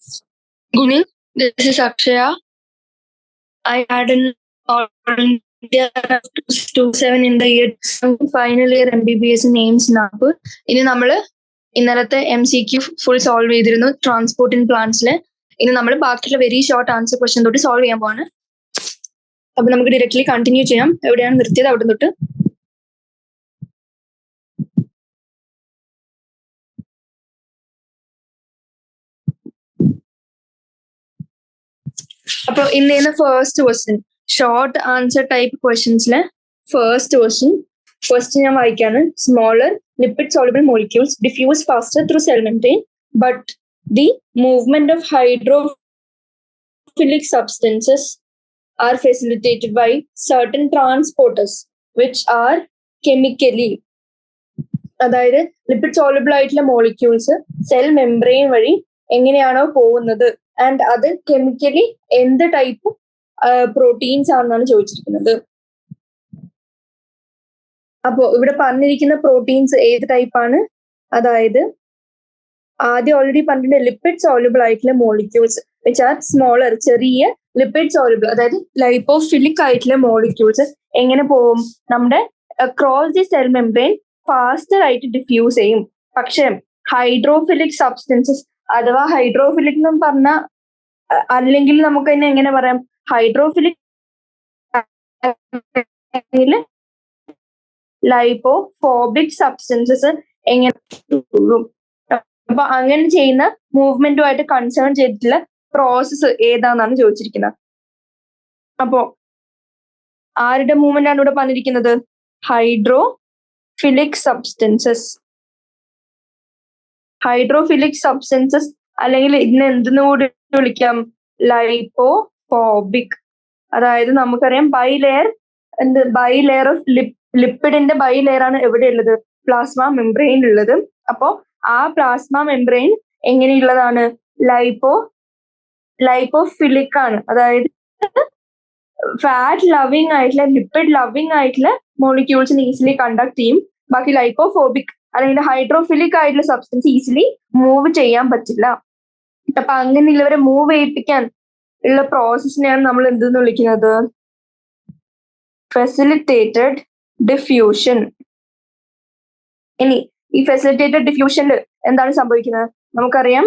Good evening. This is Akshaya. I had an all India 227 in the year final year MBBS in AIMS Nagpur. ഇനി നമ്മള് ഇന്നലത്തെ MCQ full solve ചെയ്തിരുന്നു transport in പ്ലാന്റ്സില്. ഇനി നമ്മൾ ബാക്കിയുള്ള very short answer question തൊട്ട് solve ചെയ്യാൻ പോവാണ്. അപ്പൊ നമുക്ക് ഡയറക്ട്ലി കണ്ടിന്യൂ ചെയ്യാം. എവിടെയാണ് നിർത്തിയത് അവിടെ തൊട്ട്. അപ്പൊ ഇന്ന് first question short answer type ക്വസ്റ്റ്യൻസിലെ ഫസ്റ്റ് ക്വസ്റ്റ്യൻ ഞാൻ വായിക്കാണ്. Smaller lipid soluble molecules diffuse faster through cell membrane but the movement of hydrophilic substances are facilitated by certain transporters which are chemically, അതായത് ലിപ്പിഡ് സോളുബിൾ ആയിട്ടുള്ള molecules cell membrane വഴി എങ്ങനെയാണോ പോകുന്നത് and അത് chemically എന്ത് type proteins ആണെന്നാണ് ചോദിച്ചിരിക്കുന്നത്. അപ്പോ ഇവിടെ പറഞ്ഞിരിക്കുന്ന പ്രോട്ടീൻസ് ഏത് ടൈപ്പാണ്? അതായത് ആദ്യം ഓൾറെഡി പറഞ്ഞിട്ടുണ്ട് ലിപ്പിഡ് സോളുബിൾ ആയിട്ടുള്ള മോളിക്യൂൾസ് വിച്ച് ആർ സ്മോളർ, ചെറിയ ലിപ്പിഡ് സോളുബിൾ, അതായത് ലൈപ്പോഫിലിക് ആയിട്ടുള്ള മോളിക്യൂൾസ് എങ്ങനെ പോകും? നമ്മുടെ across the cell membrane faster ആയിട്ട് ഡിഫ്യൂസ് ചെയ്യും. പക്ഷെ ഹൈഡ്രോഫിലിക് സബ്സ്റ്റൻസസ് അഥവാ ഹൈഡ്രോഫിലിക് എന്ന് പറഞ്ഞ അല്ലെങ്കിൽ നമുക്ക് തന്നെ എങ്ങനെ പറയാം, ഹൈഡ്രോഫിലിക് ലൈപ്പോഫോബിക് സബ്സ്റ്റൻസസ് എങ്ങനെ? അപ്പൊ അങ്ങനെ ചെയ്യുന്ന മൂവ്മെന്റുമായിട്ട് കൺസേൺ ചെയ്തിട്ടുള്ള പ്രോസസ്സ് ഏതാന്നാണ് ചോദിച്ചിരിക്കുന്നത്. അപ്പോ ആരുടെ മൂവ്മെന്റ് ആണ് ഇവിടെ പറഞ്ഞിരിക്കുന്നത്? Hydrophilic substances. ഹൈഡ്രോഫിലിക് സബ്സ്റ്റൻസസ് അല്ലെങ്കിൽ ഇതിനെ എന്തിനോട് വിളിക്കാം? ലൈപ്പോഫോബിക്. അതായത് നമുക്കറിയാം ബൈലെയർ ഓഫ് ലിപ്പിഡിന്റെ ബൈലെയർ ആണ് എവിടെയുള്ളത്? പ്ലാസ്മ മെംബ്രെയിൻ ഉള്ളത്. അപ്പോ ആ പ്ലാസ്മ മെംബ്രെയിൻ എങ്ങനെയുള്ളതാണ്? ലൈപ്പോഫിലിക് ആണ്. അതായത് ഫാറ്റ് ലവിങ് ആയിട്ടുള്ള ലിപ്പിഡ് ലവിങ് ആയിട്ടുള്ള മോളിക്യൂൾസിന് ഈസിലി കണ്ടക്ട് ചെയ്യും. ബാക്കി ലൈപ്പോഫോബിക് അല്ലെങ്കിൽ ഹൈഡ്രോഫിലിക് ആയിട്ടുള്ള സബ്സ്റ്റൻസ് ഈസിലി മൂവ് ചെയ്യാൻ പറ്റില്ല. അപ്പൊ അങ്ങനെയുള്ളവരെ മൂവ് ചെയ്യിപ്പിക്കാൻ ഉള്ള പ്രോസസ്സിനെയാണ് നമ്മൾ എന്തെന്ന് വിളിക്കുന്നത്? Facilitated diffusion. ഇനി ഈ ഫെസിലിറ്റേറ്റഡ് ഡിഫ്യൂഷനിൽ എന്താണ് സംഭവിക്കുന്നത്? നമുക്കറിയാം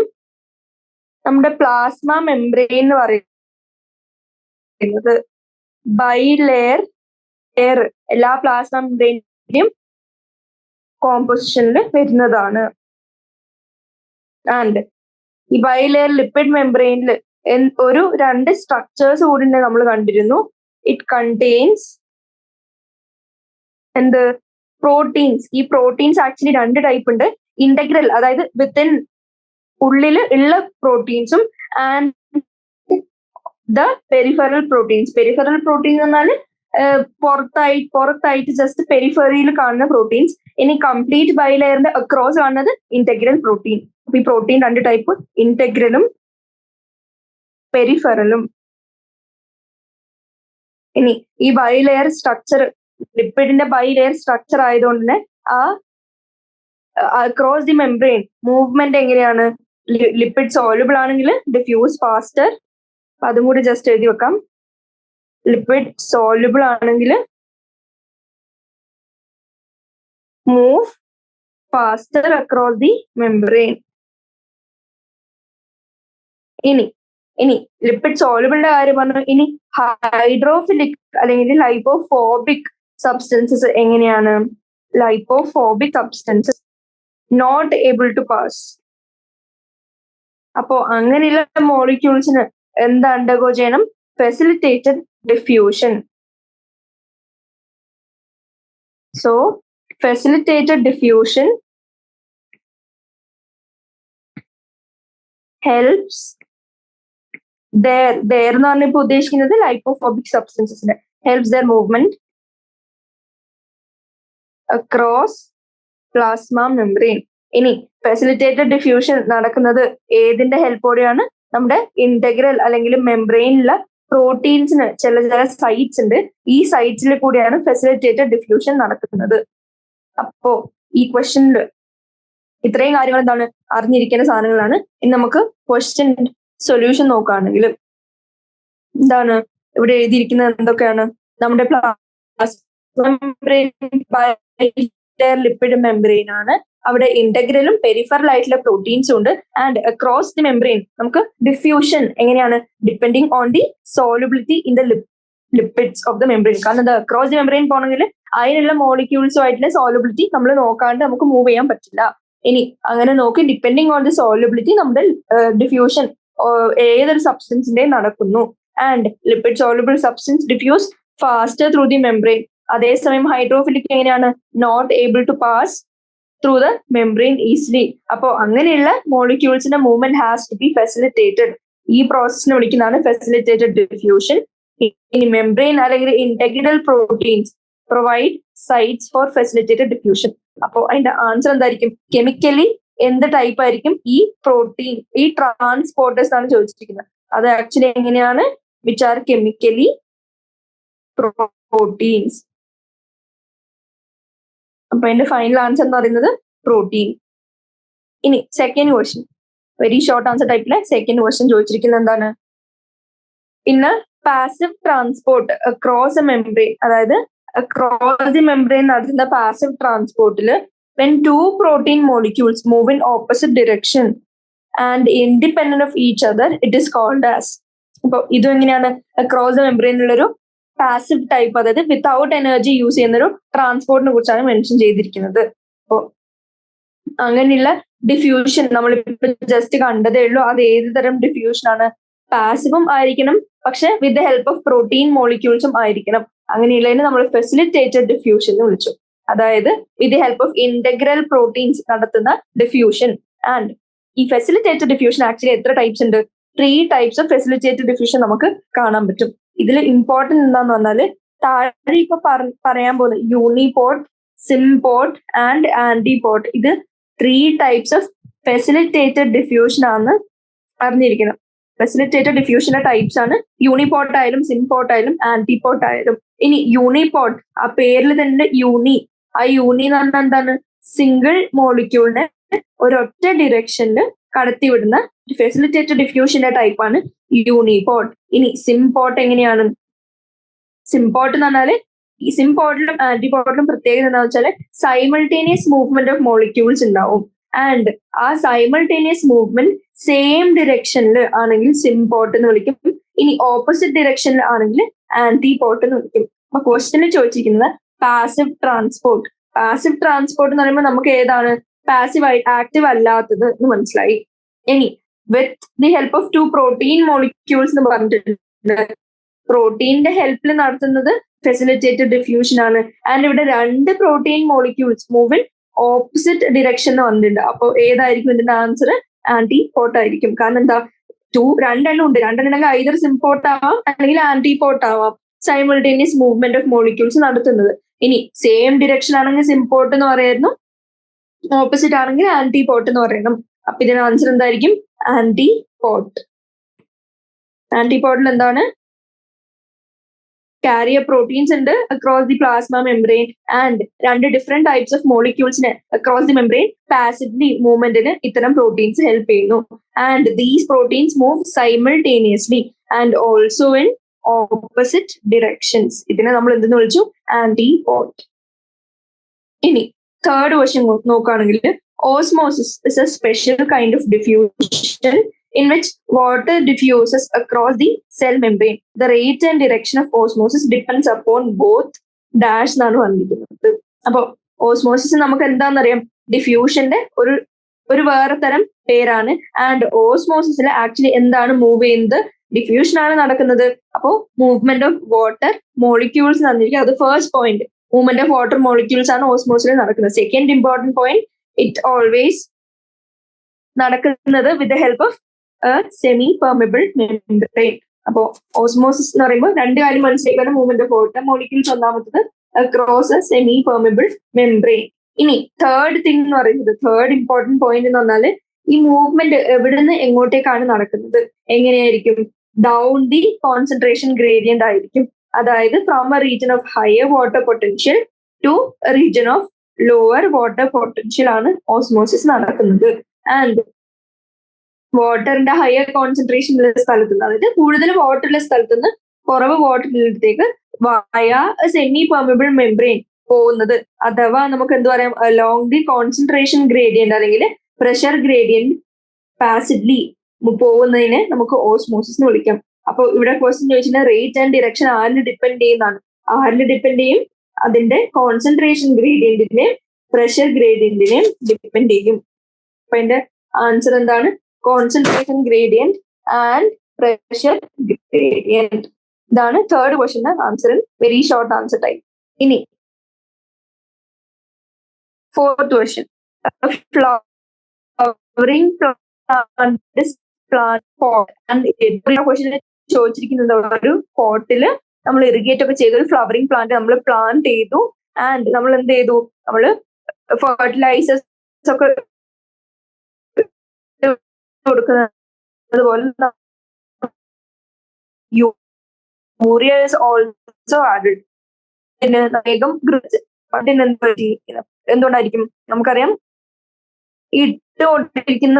നമ്മുടെ പ്ലാസ്മ മെംബ്രെയിൻ എന്ന് പറയുന്നത് ബൈലെയർ എയർ എല്ലാ പ്ലാസ്മ മെംബ്രെയിനും കോമ്പോസിഷനിൽ വരുന്നതാണ്. ആൻഡ് ഈ ബൈലെയർ ലിപ്പിഡ് മെംബ്രെയിനിൽ ഒരു രണ്ട് സ്ട്രക്ചേഴ്സ് കൂടി നമ്മൾ കണ്ടിരുന്നു. ഇറ്റ് കണ്ടെയ്ൻസ് എന്ത്? പ്രോട്ടീൻസ്. ഈ പ്രോട്ടീൻസ് ആക്ച്വലി രണ്ട് ടൈപ്പ് ഉണ്ട്. ഇന്റഗ്രൽ, അതായത് വിത്തിൻ ഉള്ളിൽ ഉള്ള പ്രോട്ടീൻസും and the peripheral proteins. Peripheral protein എന്ന് പറഞ്ഞാൽ പുറത്തായിട്ട് ജസ്റ്റ് പെരിഫറിയിൽ കാണുന്ന പ്രോട്ടീൻസ്. ഇനി കംപ്ലീറ്റ് ബൈലെയറിന്റെ അക്രോസ് കാണുന്നത് ഇന്റഗ്രൽ പ്രോട്ടീൻ. അപ്പൊ ഈ പ്രോട്ടീൻ രണ്ട് ടൈപ്പ്, ഇന്റഗ്രലും പെരിഫറലും. ഇനി ഈ ബൈലെയർ സ്ട്രക്ചർ ലിപ്പിഡിന്റെ ബൈലെയർ സ്ട്രക്ചർ ആയതുകൊണ്ട് തന്നെ ആ അക്രോസ് ദി മെംബ്രെയിൻ മൂവ്മെന്റ് എങ്ങനെയാണ്? ലിപ്പിഡ് സോളുബിൾ ആണെങ്കിൽ ഡിഫ്യൂസ് ഫാസ്റ്റർ. അതും കൂടി ജസ്റ്റ് എഴുതി വെക്കാം. ലിപ്പിഡ് സോളുബിൾ ആണെങ്കിൽ move faster across the membrane. ഇനി ലിപ്പിഡ് സോളുബിളിന്റെ കാര്യം പറഞ്ഞു. ഇനി ഹൈഡ്രോഫിലിക് അല്ലെങ്കിൽ ലൈപ്പോഫോബിക് സബ്സ്റ്റൻസസ് എങ്ങനെയാണ്? Lipophobic substances not able to pass. അപ്പോ അങ്ങനെയുള്ള മോളിക്യൂൾസിന് എന്താ അണ്ടർഗോ ചെയ്യണം? Facilitated diffusion. So facilitated diffusion helps there എന്ന് പറഞ്ഞപ്പോ ഉദ്ദേശിക്കുന്നത് ലൈപ്പോഫോബിക് സബ്സ്റ്റൻസസിന് helps their movement across plasma membrane. ഇനി ഫെസിലിറ്റേറ്റഡ് ഡിഫ്യൂഷൻ നടക്കുന്നത് ഏതിന്റെ ഹെൽപ്പോടെയാണ്? നമ്മുടെ ഇന്റഗ്രൽ അല്ലെങ്കിൽ മെംബ്രെയിനിലുള്ള പ്രോട്ടീൻസിന് ചില സൈറ്റ്സ് ഉണ്ട്. ഈ സൈറ്റ്സിൽ കൂടിയാണ് ഫെസിലിറ്റേറ്റഡ് ഡിഫ്യൂഷൻ നടക്കുന്നത്. അപ്പോ ഈ ക്വസ്റ്റ്യനിൽ ഇത്രയും കാര്യങ്ങൾ എന്താണ് അറിഞ്ഞിരിക്കേണ്ട സാധനങ്ങളാണ്. ഇനി നമുക്ക് ക്വസ്റ്റ്യൻ സൊല്യൂഷൻ നോക്കുകയാണെങ്കിൽ എന്താണ് ഇവിടെ എഴുതിയിരിക്കുന്നത് എന്തൊക്കെയാണ്? നമ്മുടെ ലിപ്പിഡ് മെംബ്രെയിൻ ആണ്. അവിടെ ഇന്റഗ്രലും പെരിഫറൽ ആയിട്ടുള്ള പ്രോട്ടീൻസും ഉണ്ട്. ആൻഡ് അക്രോസ് ദി മെംബ്രെയിൻ നമുക്ക് ഡിഫ്യൂഷൻ എങ്ങനെയാണ്? Depending on the solubility in the lipids of the membrane. കാരണം എന്താ, അക്രോസ് ദി മെംബ്രെയിൻ പോകണമെങ്കിൽ അതിനുള്ള മോളിക്യൂൾസും ആയിട്ടുള്ള സോലുബിലിറ്റി നമ്മൾ നോക്കാണ്ട് നമുക്ക് മൂവ് ചെയ്യാൻ പറ്റില്ല. ഇനി അങ്ങനെ നോക്കി ഡിപ്പെൻഡിങ് ഓൺ ദി സോലുബിലിറ്റി നമ്മുടെ ഡിഫ്യൂഷൻ ഏതൊരു സബ്സ്റ്റൻസിന്റെയും നടക്കുന്നു. And lipid soluble substance diffuse faster through the membrane. അതേസമയം ഹൈഡ്രോഫിലിക് എങ്ങനെയാണ്? Not able to pass through the membrane easily. അപ്പോൾ അങ്ങനെയുള്ള മോളിക്യൂൾസിന്റെ movement has to be facilitated. ഈ പ്രോസസ്സിനെ വിളിക്കുന്നതാണ് ഫെസിലിറ്റേറ്റഡ് ഡിഫ്യൂഷൻ. ഇനി മെംബ്രെയിൻ അല്ലെങ്കിൽ integral proteins provide sites for facilitated diffusion. അപ്പോൾ അതിന്റെ ആൻസർ എന്തായിരിക്കും? കെമിക്കലി എന്ത് ടൈപ്പ് ആയിരിക്കും ഈ പ്രോട്ടീൻ, ഈ ട്രാൻസ്പോർട്ടേഴ്സ് ആണ് ചോദിച്ചിരിക്കുന്നത്. അത് ആക്ച്വലി എങ്ങനെയാണ്? Which are chemically proteins. അപ്പൊ അതിന്റെ ഫൈനൽ ആൻസർ എന്ന് പറയുന്നത് പ്രോട്ടീൻ. ഇനി second question, very short answer ടൈപ്പിലെ സെക്കൻഡ് ക്വസ്റ്റ്യൻ ചോദിച്ചിരിക്കുന്നത് എന്താണ്? പിന്നെ passive transport across a membrane, അതായത് അക്രോസ് ദി മെംബ്രെയിൻ നടത്തുന്ന പാസീവ് ട്രാൻസ്പോർട്ടിൽ when two protein molecules move in opposite direction and independent of each other, it is called as. അപ്പോൾ ഇതും എങ്ങനെയാണ്? അക്രോസ് ദ മെംബ്രെയിൻ ഉള്ളൊരു പാസീവ് ടൈപ്പ്, അതായത് without energy use ചെയ്യുന്നൊരു ട്രാൻസ്പോർട്ടിനെ കുറിച്ചാണ് മെൻഷൻ ചെയ്തിരിക്കുന്നത്. അപ്പോൾ അങ്ങനെയുള്ള ഡിഫ്യൂഷൻ നമ്മളിപ്പോ ജസ്റ്റ് കണ്ടതേ ഉള്ളൂ. അത് ഏത് തരം ഡിഫ്യൂഷൻ ആണ്? പാസീവും ആയിരിക്കണം, പക്ഷെ with the help of protein മോളിക്യൂൾസും ആയിരിക്കണം. അങ്ങനെയുള്ളതിനെ നമ്മൾ ഫെസിലിറ്റേറ്റഡ് ഡിഫ്യൂഷൻ എന്ന് വിളിച്ചു. അതായത് with the help of integral proteins നടത്തുന്ന ഡിഫ്യൂഷൻ. ആൻഡ് ഈ ഫെസിലിറ്റേറ്റഡ് ഡിഫ്യൂഷൻ ആക്ച്വലി എത്ര ടൈപ്സ് ഉണ്ട്? 3 ടൈപ്സ് ഓഫ് ഫെസിലിറ്റേറ്റഡ് ഡിഫ്യൂഷൻ നമുക്ക് കാണാൻ പറ്റും. ഇതിൽ ഇമ്പോർട്ടന്റ് എന്താന്ന് പറഞ്ഞാല് താഴെ ഇപ്പൊ പറയാൻ പോകുന്നത് യൂണിപോർട്ട്, സിംപോർട്ട് ആൻഡ് ആന്റിപോർട്ട്. ഇത് 3 ടൈപ്സ് ഓഫ് ഫെസിലിറ്റേറ്റഡ് ഡിഫ്യൂഷൻ ആണ് അറിഞ്ഞിരിക്കണം. ഫെസിലിറ്റേറ്റഡ് ഡിഫ്യൂഷന്റെ ടൈപ്സ് ആണ് യൂണിപോർട്ട് ആയാലും സിംപോർട്ട് ആയാലും ആന്റിപോർട്ട് ആയാലും. ഇനി യൂണിപോർട്ട്, ആ പേരിൽ തന്നെ യൂണി, ആ യൂണി എന്ന് പറഞ്ഞാൽ എന്താണ്? സിംഗിൾ മോളിക്യൂളിനെ ഒരൊറ്റ ഡിറക്ഷനിൽ കടത്തിവിടുന്ന ഫെസിലിറ്റേറ്റഡ് ഡിഫ്യൂഷന്റെ ടൈപ്പാണ് യൂണിപോർട്ട്. ഇനി സിംപോർട്ട് എങ്ങനെയാണ്? സിംപോർട്ട് എന്ന് പറഞ്ഞാല് ഈ സിംപോർട്ടിലും ആന്റിപോർട്ടിലും പ്രത്യേകത എന്താണെന്ന് വെച്ചാൽ സൈമൾട്ടേനിയസ് മൂവ്മെന്റ് ഓഫ് മോളിക്യൂൾസ് ഉണ്ടാവും. ആൻഡ് ആ സൈമൾട്ടേനിയസ് മൂവ്മെന്റ് സെയിം ഡിറക്ഷനിൽ ആണെങ്കിൽ സിംപോർട്ട് എന്ന് വിളിക്കും. ഇനി ഓപ്പോസിറ്റ് ഡിറക്ഷനിൽ ആണെങ്കിൽ ആന്റിപോർട്ട് എന്ന് വിളിക്കും. അപ്പൊ ക്വസ്റ്റ്യനിൽ ചോദിച്ചിരിക്കുന്നത് പാസീവ് ട്രാൻസ്പോർട്ട്. പാസീവ് ട്രാൻസ്പോർട്ട് എന്ന് പറയുമ്പോൾ നമുക്ക് ഏതാണ്? പാസീവ് ആക്റ്റീവ് അല്ലാത്തത് എന്ന് മനസ്സിലായി. ഇനി വിത്ത് the help of 2 protein molecules എന്ന് പറഞ്ഞിട്ടുണ്ട്. പ്രോട്ടീന്റെ ഹെൽപ്പിൽ നടത്തുന്നത് ഫെസിലിറ്റേറ്റഡ് ഡിഫ്യൂഷൻ ആണ്. ആൻഡ് ഇവിടെ 2 protein molecules move in opposite direction എന്ന് പറഞ്ഞിട്ടുണ്ട്. അപ്പോൾ ഏതായിരിക്കും ഇതിന്റെ ആൻസർ? ആന്റിപോർട്ട് ആയിരിക്കും. കാരണം എന്താ? 2 ഉണ്ട്. 2 ഉണ്ടെങ്കിൽ ഐദർ സിംപോർട്ട് ആവാം അല്ലെങ്കിൽ ആന്റിപോർട്ട് ആവാം, സൈമൾട്ടേനിയസ് മൂവ്മെന്റ് ഓഫ് മോളിക്യൂൾസ് നടത്തുന്നത്. ഇനി സെയിം ഡിറക്ഷൻ ആണെങ്കിൽ സിംപോർട്ട് എന്ന് പറയുന്നു, ഓപ്പോസിറ്റ് ആണെങ്കിൽ ആന്റിപോർട്ട് എന്ന് പറയണം. അപ്പൊ ഇതിന്റെ ആൻസർ എന്തായിരിക്കും? ആന്റിപോർട്ട്. ആന്റിപോർട്ടിൽ എന്താണ്? കാരിയർ പ്രോട്ടീൻസ് ഉണ്ട് across the plasma membrane. And 2 different types of മോളിക്യൂൾസിന് അക്രോസ് ദി മെംബ്രെയിൻ പാസീവ്ലി മൂവ്മെന്റിന് ഇത്തരം പ്രോട്ടീൻസ് ഹെൽപ്പ് ചെയ്യുന്നു. And these proteins move simultaneously and also in opposite directions. ഇതിനെ നമ്മൾ എന്തെന്ന് വിളിച്ചു? ആന്റിപോർട്ട്. ഇനി തേർഡ് ക്വസ്റ്റ്യൻ നോക്കുകയാണെങ്കിൽ osmosis is a special kind of diffusion in which water diffuses across the cell membrane. The rate and direction of osmosis depends upon both dash എന്നാണ് പറഞ്ഞിരിക്കുന്നത്. അപ്പൊ osmosis നമുക്ക് എന്താണെന്നറിയാം? ഡിഫ്യൂഷന്റെ ഒരു വേറെ തരം പേരാണ്. ആൻഡ് ഓസ്മോസിസിൽ ആക്ച്വലി എന്താണ് മൂവ് ചെയ്യുന്നത്? ഡിഫ്യൂഷൻ ആണ് നടക്കുന്നത്. അപ്പോൾ മൂവ്മെന്റ് ഓഫ് വാട്ടർ മോളിക്യൂൾസ് തന്നിരിക്കുക. അത് first point. Movement of water molecules ആണ് ഓസ്മോസിസിൽ നടക്കുന്നത്. Second important point, it always നടക്കുന്നത് with the help of semi permeable membrane. അപ്പോ ഓസ്മോസിസ് എന്ന് പറയുമ്പോൾ 2 കാര്യം മനസ്സിലാക്കാണ്. മൂവ്മെന്റ് ഓഫ് വാട്ടർ മോളിക്യൂൾസ് ഒന്നാമത്തത് across a semi permeable membrane. ഇനി തേർഡ് തിങ് എന്ന് പറയുന്നത്, തേർഡ് ഇമ്പോർട്ടന്റ് പോയിന്റ് എന്ന് പറഞ്ഞാല് ഈ മൂവ്മെന്റ് എവിടുന്ന് എങ്ങോട്ടേക്കാണ് നടക്കുന്നത്? എങ്ങനെയായിരിക്കും? ഡൗൺ ദി കോൺസെൻട്രേഷൻ ഗ്രേഡിയന്റ് ആയിരിക്കും. അതായത് from a region of higher water potential to region of lower water potential ആണ് ഓസ്മോസിസ് നടക്കുന്നത്. ആൻഡ് വാട്ടറിന്റെ ഹയർ കോൺസെൻട്രേഷൻ ഉള്ള സ്ഥലത്ത് നിന്ന്, അതായത് കൂടുതൽ വാട്ടർ ഉള്ള സ്ഥലത്ത് നിന്ന് കുറവ് വാട്ടർ ഉള്ളിടത്തേക്ക് വയ സെമി പെർമിബിൾ മെംബ്രെയിൻ പോകുന്നത്, അഥവാ നമുക്ക് എന്ത് പറയാം, അലോങ് ദി കോൺസെൻട്രേഷൻ ഗ്രേഡിയന്റ് അല്ലെങ്കിൽ പ്രഷർ ഗ്രേഡിയന്റ് പാസിഡ്ലി പോകുന്നതിനെ നമുക്ക് ഓസ്മോസിസ് എന്ന് വിളിക്കാം. അപ്പൊ ഇവിടെ ക്വസ്റ്റ്യൻ ചോദിച്ചിട്ട് റേറ്റ് ആൻഡ് ഡിറക്ഷൻ ആരിന് ഡിപ്പെൻഡ് ചെയ്യുന്നതാണ്. ആരിന് ഡിപ്പെൻഡ് ചെയ്യും? അതിന്റെ കോൺസെൻട്രേഷൻ ഗ്രേഡിയന്റിനെ പ്രഷർ ഗ്രേഡിയന്റിനെ ഡിപ്പെൻഡ് ചെയ്യും. അപ്പൊ അതിന്റെ ആൻസർ എന്താണ്? Concentration gradient and pressure gradient. ഇതാണ് തേർഡ് ക്വസ്റ്റ്യന്റെ answer in very short answer time. ഇനി ഫോർത്ത് ക്വസ്റ്റ്യൻ, ഫ്ലവറിംഗ് ക്വസ്റ്റ്യൻ ചോദിച്ചിരിക്കുന്നത് ഒരു പോട്ടില് നമ്മൾ ഇറിഗേറ്റ് ഒക്കെ ചെയ്തു, ഒരു ഫ്ലവറിംഗ് പ്ലാന്റ് നമ്മൾ പ്ലാന്റ് ചെയ്തു, ആൻഡ് നമ്മൾ എന്ത് ചെയ്തു, നമ്മൾ ഫെർട്ടിലൈസേഴ്സ് ഒക്കെ കൊടുക്കുന്നത് യൂറിയ ഇസ് ഓൾസോ ആഡഡ്. വേഗം എന്തുകൊണ്ടായിരിക്കും? നമുക്കറിയാം ഇട്ടുകൊണ്ടിരിക്കുന്ന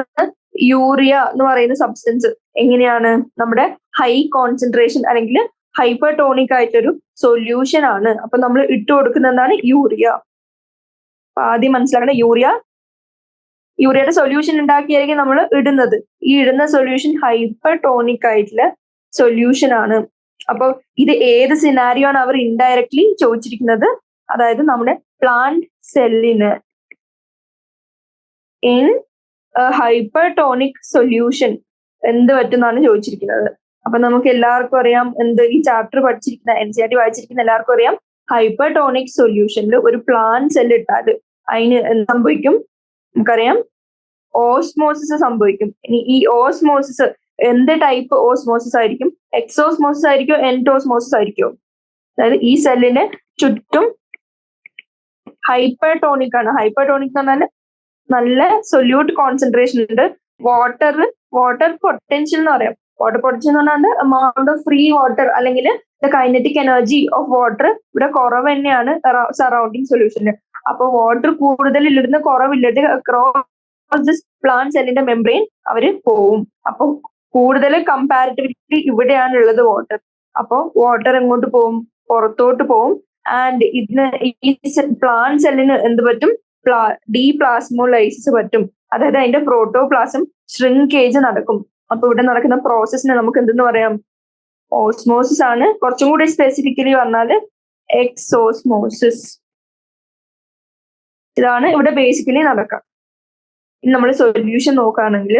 യൂറിയ എന്ന് പറയുന്ന സബ്സ്റ്റൻസ് എങ്ങനെയാണ്? നമ്മുടെ ഹൈ കോൺസെൻട്രേഷൻ അല്ലെങ്കിൽ ഹൈപ്പർടോണിക് ആയിട്ടൊരു സൊല്യൂഷൻ ആണ്. അപ്പൊ നമ്മൾ ഇട്ട് കൊടുക്കുന്നതാണ് യൂറിയ. ആദ്യം മനസ്സിലാക്കണം, യൂറിയയുടെ സൊല്യൂഷൻ ഉണ്ടാക്കിയായിരിക്കും നമ്മൾ ഇടുന്നത്. ഈ ഇടുന്ന സൊല്യൂഷൻ ഹൈപ്പർടോണിക് ആയിട്ടുള്ള സൊല്യൂഷൻ ആണ്. അപ്പൊ ഇത് ഏത് സിനാരിയോ ആണ് അവർ ഇൻഡയറക്ട്ലി ചോദിച്ചിരിക്കുന്നത്? അതായത് നമ്മുടെ പ്ലാന്റ് സെല്ലിന് ഇൻ ഹൈപ്പർടോണിക് സൊല്യൂഷൻ എന്ത് പറ്റുന്നാണ് ചോദിച്ചിരിക്കുന്നത്. അപ്പൊ നമുക്ക് എല്ലാവർക്കും അറിയാം, എന്ത് ഈ ചാപ്റ്റർ പഠിച്ചിരിക്കുന്ന NCERT വായിച്ചിരിക്കുന്ന എല്ലാവർക്കും അറിയാം, ഹൈപ്പർടോണിക് സൊല്യൂഷനിൽ ഒരു പ്ലാന്റ് സെൽ ഇട്ടാൽ അതിന് എന്ത് സംഭവിക്കും? നമുക്കറിയാം, ഓസ്മോസിസ് സംഭവിക്കും. ഇനി ഈ ഓസ്മോസിസ് എന്ത് ടൈപ്പ് ഓസ്മോസിസ് ആയിരിക്കും? എക്സോസ്മോസിസ് ആയിരിക്കോ എൻഡോസ്മോസിസ് ആയിരിക്കോ? അതായത് ഈ സെല്ലിന് ചുറ്റും ഹൈപ്പർടോണിക് ആണ്. ഹൈപ്പർടോണിക് എന്ന് പറഞ്ഞാൽ നല്ല സൊല്യൂട്ട് കോൺസെൻട്രേഷൻ ഉണ്ട്. വാട്ടർ പൊട്ടൻഷ്യൽ എന്ന് പറയാം. വാട്ടർ പൊട്ടൻഷ്യൽ എന്ന് പറഞ്ഞാൽ എമൗണ്ട് ഓഫ് ഫ്രീ വാട്ടർ അല്ലെങ്കിൽ the kinetic energy of water ഇവിടെ കുറവ് തന്നെയാണ് സറൗണ്ടിങ് സൊല്യൂഷനിൽ. അപ്പൊ വാട്ടർ കൂടുതൽ ഇല്ലെടുന്ന് കുറവില്ലെട്ട് ക്രോസ് പ്ലാന്റ് സെല്ലിന്റെ മെംബ്രെയിൻ അവര് പോവും. അപ്പൊ കൂടുതൽ കമ്പാരിറ്റീവ്ലി ഇവിടെയാണ് ഉള്ളത് വാട്ടർ. അപ്പൊ വാട്ടർ എങ്ങോട്ട് പോവും? പുറത്തോട്ട് പോവും. ആൻഡ് ഇതിന് ഈ പ്ലാന്റ് സെല്ലിന് എന്ത് പറ്റും? ഡീപ്ലാസ്മോലൈസിസ് പറ്റും. അതായത് അതിന്റെ പ്രോട്ടോപ്ലാസം ഷ്രിങ്കേജ് നടക്കും. അപ്പൊ ഇവിടെ നടക്കുന്ന പ്രോസസ്സിനെ നമുക്ക് എന്തെന്ന് പറയാം? ഓസ്മോസിസ് ആണ്. കുറച്ചും കൂടി സ്പെസിഫിക്കലി പറഞ്ഞാൽ എക്സോസ്മോസിസ്. ഇതാണ് ഇവിടെ ബേസിക്കലി നടക്കുക. ഇനി നമ്മൾ സൊല്യൂഷൻ നോക്കുകയാണെങ്കിൽ,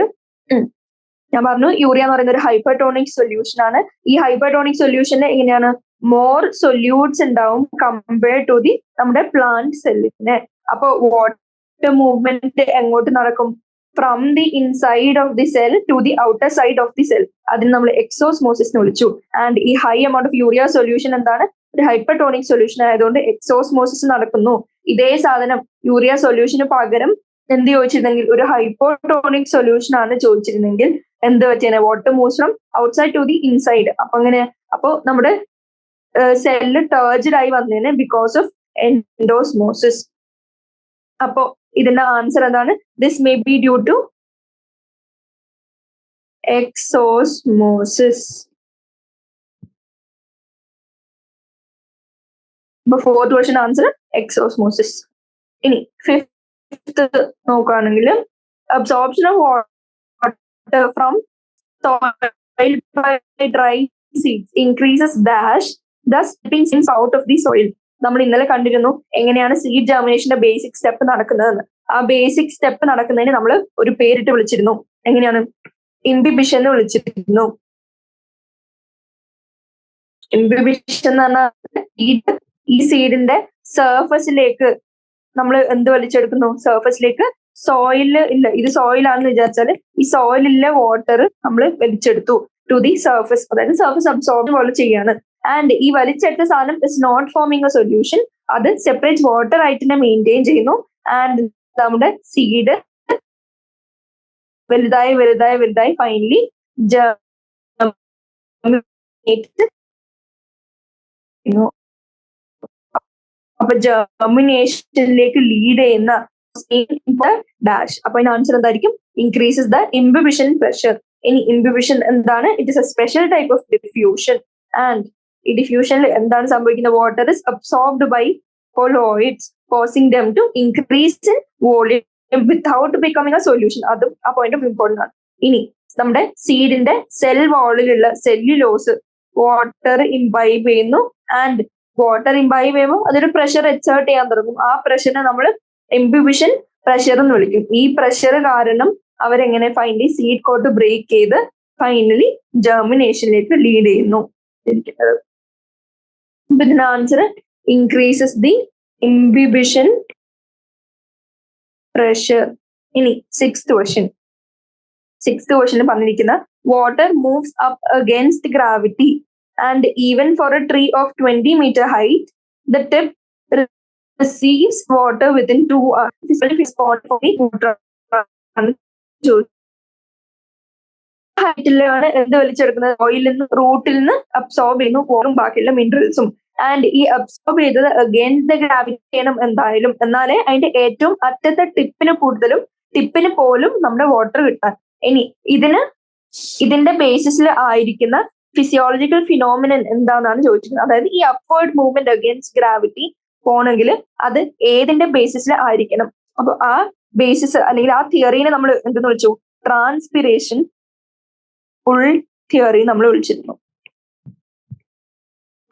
ഞാൻ പറഞ്ഞു യൂറിയ എന്ന് പറയുന്ന ഒരു ഹൈപ്പർടോണിക് സൊല്യൂഷൻ ആണ്. ഈ ഹൈപ്പർടോണിക് സൊല്യൂഷന് എങ്ങനെയാണ്? മോർ സൊല്യൂട്ട്സ് ഉണ്ടാവും കമ്പയർഡ് ടു ദി നമ്മുടെ പ്ലാന്റ് സെല്ലിന്. അപ്പൊ വാട്ടർ മൂവ്മെന്റ് എങ്ങോട്ട് നടക്കും? From the inside of the cell to the outer side of the cell. അതിന് നമ്മൾ എക്സോസ്മോസിസ് എന്ന് വിളിച്ചു. ആൻഡ് ഈ high amount of urea solution എന്താണ്? ഒരു ഹൈപ്പർടോണിക് സൊല്യൂഷൻ ആയതുകൊണ്ട് എക്സോസ്മോസിസ് നടക്കുന്നു. ഇതേ സാധനം യൂറിയ സൊല്യൂഷന് പകരം എന്ത് ചോദിച്ചിരുന്നെങ്കിൽ, ഒരു ഹൈപ്പോട്ടോണിക് സൊല്യൂഷൻ ആണ് ചോദിച്ചിരുന്നെങ്കിൽ എന്ത് പറ്റിയാണ്? Water moves from outside to the inside. അപ്പൊ നമ്മുടെ സെല്ല് ടേർജ്ഡ് ആയി വന്നതിന് ബിക്കോസ് ഓഫ് എൻഡോസ്മോസിസ്. അപ്പോ ഇതിന്റെ ആൻസർ എന്താണ്? This may be due to exosmosis. അപ്പൊ ഫോർത്ത് ക്വസ്റ്റ്യൻ ആൻസർ എക്സോസ്മോസിസ്. ഇനി ഫിഫ്ത്ത് നോക്കുകയാണെങ്കിൽ, absorption of water from soil by dry seeds increases dash thus slipping seeds out of the soil. നമ്മൾ ഇന്നലെ കണ്ടിരുന്നു എങ്ങനെയാണ് സീഡ് ജെർമിനേഷന്റെ ബേസിക് സ്റ്റെപ്പ് നടക്കുന്നതെന്ന്. ആ basic step നടക്കുന്നതിന് നമ്മൾ ഒരു പേരിട്ട് വിളിച്ചിരുന്നു. എങ്ങനെയാണ്? ഇൻബിബിഷൻ എന്ന് വിളിച്ചിരുന്നു. ഇൻബിബിഷൻ എന്ന് പറഞ്ഞാൽ ഈ സീഡിന്റെ സർഫസിലേക്ക് നമ്മൾ എന്ത് വലിച്ചെടുക്കുന്നു? സർഫസിലേക്ക് സോയില് ഇല്ല, ഇത് സോയിലാണെന്ന് വിചാരിച്ചാൽ ഈ സോയിലിലെ വാട്ടർ നമ്മൾ വലിച്ചെടുത്തു ടു ദി സർഫസ്, അതായത് സർഫസ് അബ്സോർബ് പോലെ ചെയ്യാണ്. ആൻഡ് ഈ വലിച്ചെടുത്ത സാധനം is not forming a solution. അത് സെപ്പറേറ്റ് വാട്ടർ ആയിട്ട് തന്നെ മെയിൻറ്റെയിൻ ചെയ്യുന്നു. ആൻഡ് നമ്മുടെ സീഡ് വലുതായി വലുതായി വലുതായി ഫൈനലി അപ്പൊ ജെർമിനേഷനിലേക്ക് ലീഡ് ചെയ്യുന്ന ഡാഷ്. അപ്പൊ അതിന്റെ ആൻസർ എന്തായിരിക്കും? Increases the imbibition pressure. ഇനി ഇംബിബിഷൻ എന്താണ്? It is a special type of diffusion. And ഈ ഡിഫ്യൂഷനിൽ എന്താണ് സംഭവിക്കുന്നത്? Water is absorbed by colloids causing them to increase in volume without becoming a solution. അതും ആ പോയിന്റ് ഓഫ് ഇമ്പോർട്ടൻ്റ് ആണ്. ഇനി നമ്മുടെ സീഡിന്റെ സെൽ വാളിലുള്ള സെല്ലുലോസ് വാട്ടർ ഇംബൈബ് ചെയ്യുന്നു. ആൻഡ് വാട്ടർ ഇംബൈബ് ചെയ്യുമ്പോൾ അതൊരു പ്രഷർ എക്സേർട്ട് ചെയ്യാൻ തുടങ്ങും. ആ പ്രഷറിനെ നമ്മൾ ഇംബിബിഷൻ പ്രഷർ എന്ന് വിളിക്കും. ഈ പ്രഷർ കാരണം അവരെങ്ങനെ ഫൈനലി സീഡ് കോട്ട് ബ്രേക്ക് ചെയ്ത് ഫൈനലി ജെർമിനേഷനിലേക്ക് ലീഡ് ചെയ്യുന്നു. ഇതിന്റെ answer increases the imbibition pressure. ഇനി സിക്സ്ത് ക്വസ്റ്റ്യൻ പറഞ്ഞിരിക്കുന്ന water moves up against gravity and even for A tree of 20 meter height the tip receives water within 2 hours. This is spot for the water. ഹൈറ്റിലാണ് എന്ത് വലിച്ചെടുക്കുന്നത്? ഓയിലിൽ നിന്ന്, റൂട്ടിൽ നിന്ന് absorb ചെയ്യുന്നു വാട്ടറും ബാക്കിയുള്ള മിനറൽസും. ആൻഡ് ഈ അബ്സോർബ് ചെയ്തത് അഗെയിൻസ്റ്റ് ദ ഗ്രാവിറ്റി ചെയ്യണം എന്തായാലും, എന്നാലേ അതിന്റെ ഏറ്റവും അറ്റത്തെ ടിപ്പിന് പോലും നമ്മുടെ വാട്ടർ കിട്ടാൻ. ഇനി ഇതിന്റെ ബേസിസിൽ ആയിരിക്കുന്ന ഫിസിയോളജിക്കൽ ഫിനോമിനൻ എന്താണെന്നാണ് ചോദിച്ചിരിക്കുന്നത്. അതായത് ഈ അപ്വേർഡ് മൂവ്മെന്റ് അഗെയിൻസ്റ്റ് ഗ്രാവിറ്റി പോണെങ്കിൽ അത് ഏതിന്റെ ബേസിസിൽ ആയിരിക്കണം? അപ്പൊ ആ ബേസിസ് അല്ലെങ്കിൽ ആ തിയറീനെ നമ്മൾ എന്തെന്ന് വിളിച്ചു? ട്രാൻസ്പിരേഷൻ പുൾ തിയറി നമ്മൾ വിളിച്ചിരുന്നു.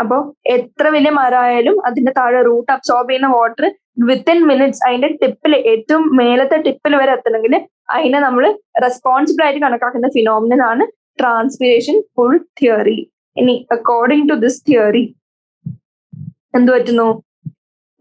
അപ്പോ എത്ര വലിയ മരമായാലും അതിന്റെ താഴെ റൂട്ട് അബ്സോർബ് ചെയ്യുന്ന വാട്ടർ വിത്തിൻ മിനിറ്റ്സ് അതിന്റെ ടിപ്പിൽ, ഏറ്റവും മേലത്തെ ടിപ്പിൽ വരെ എത്തണമെങ്കിൽ അതിനെ നമ്മൾ റെസ്പോൺസിബിൾ ആയിട്ട് കണക്കാക്കുന്ന ഫിനോമിനൻ ആണ് ട്രാൻസ്പിരേഷൻ പുൾ തിയറി. ഇനി അക്കോർഡിംഗ് ടു ദിസ് തിയറി എന്ത് പറ്റുന്നു?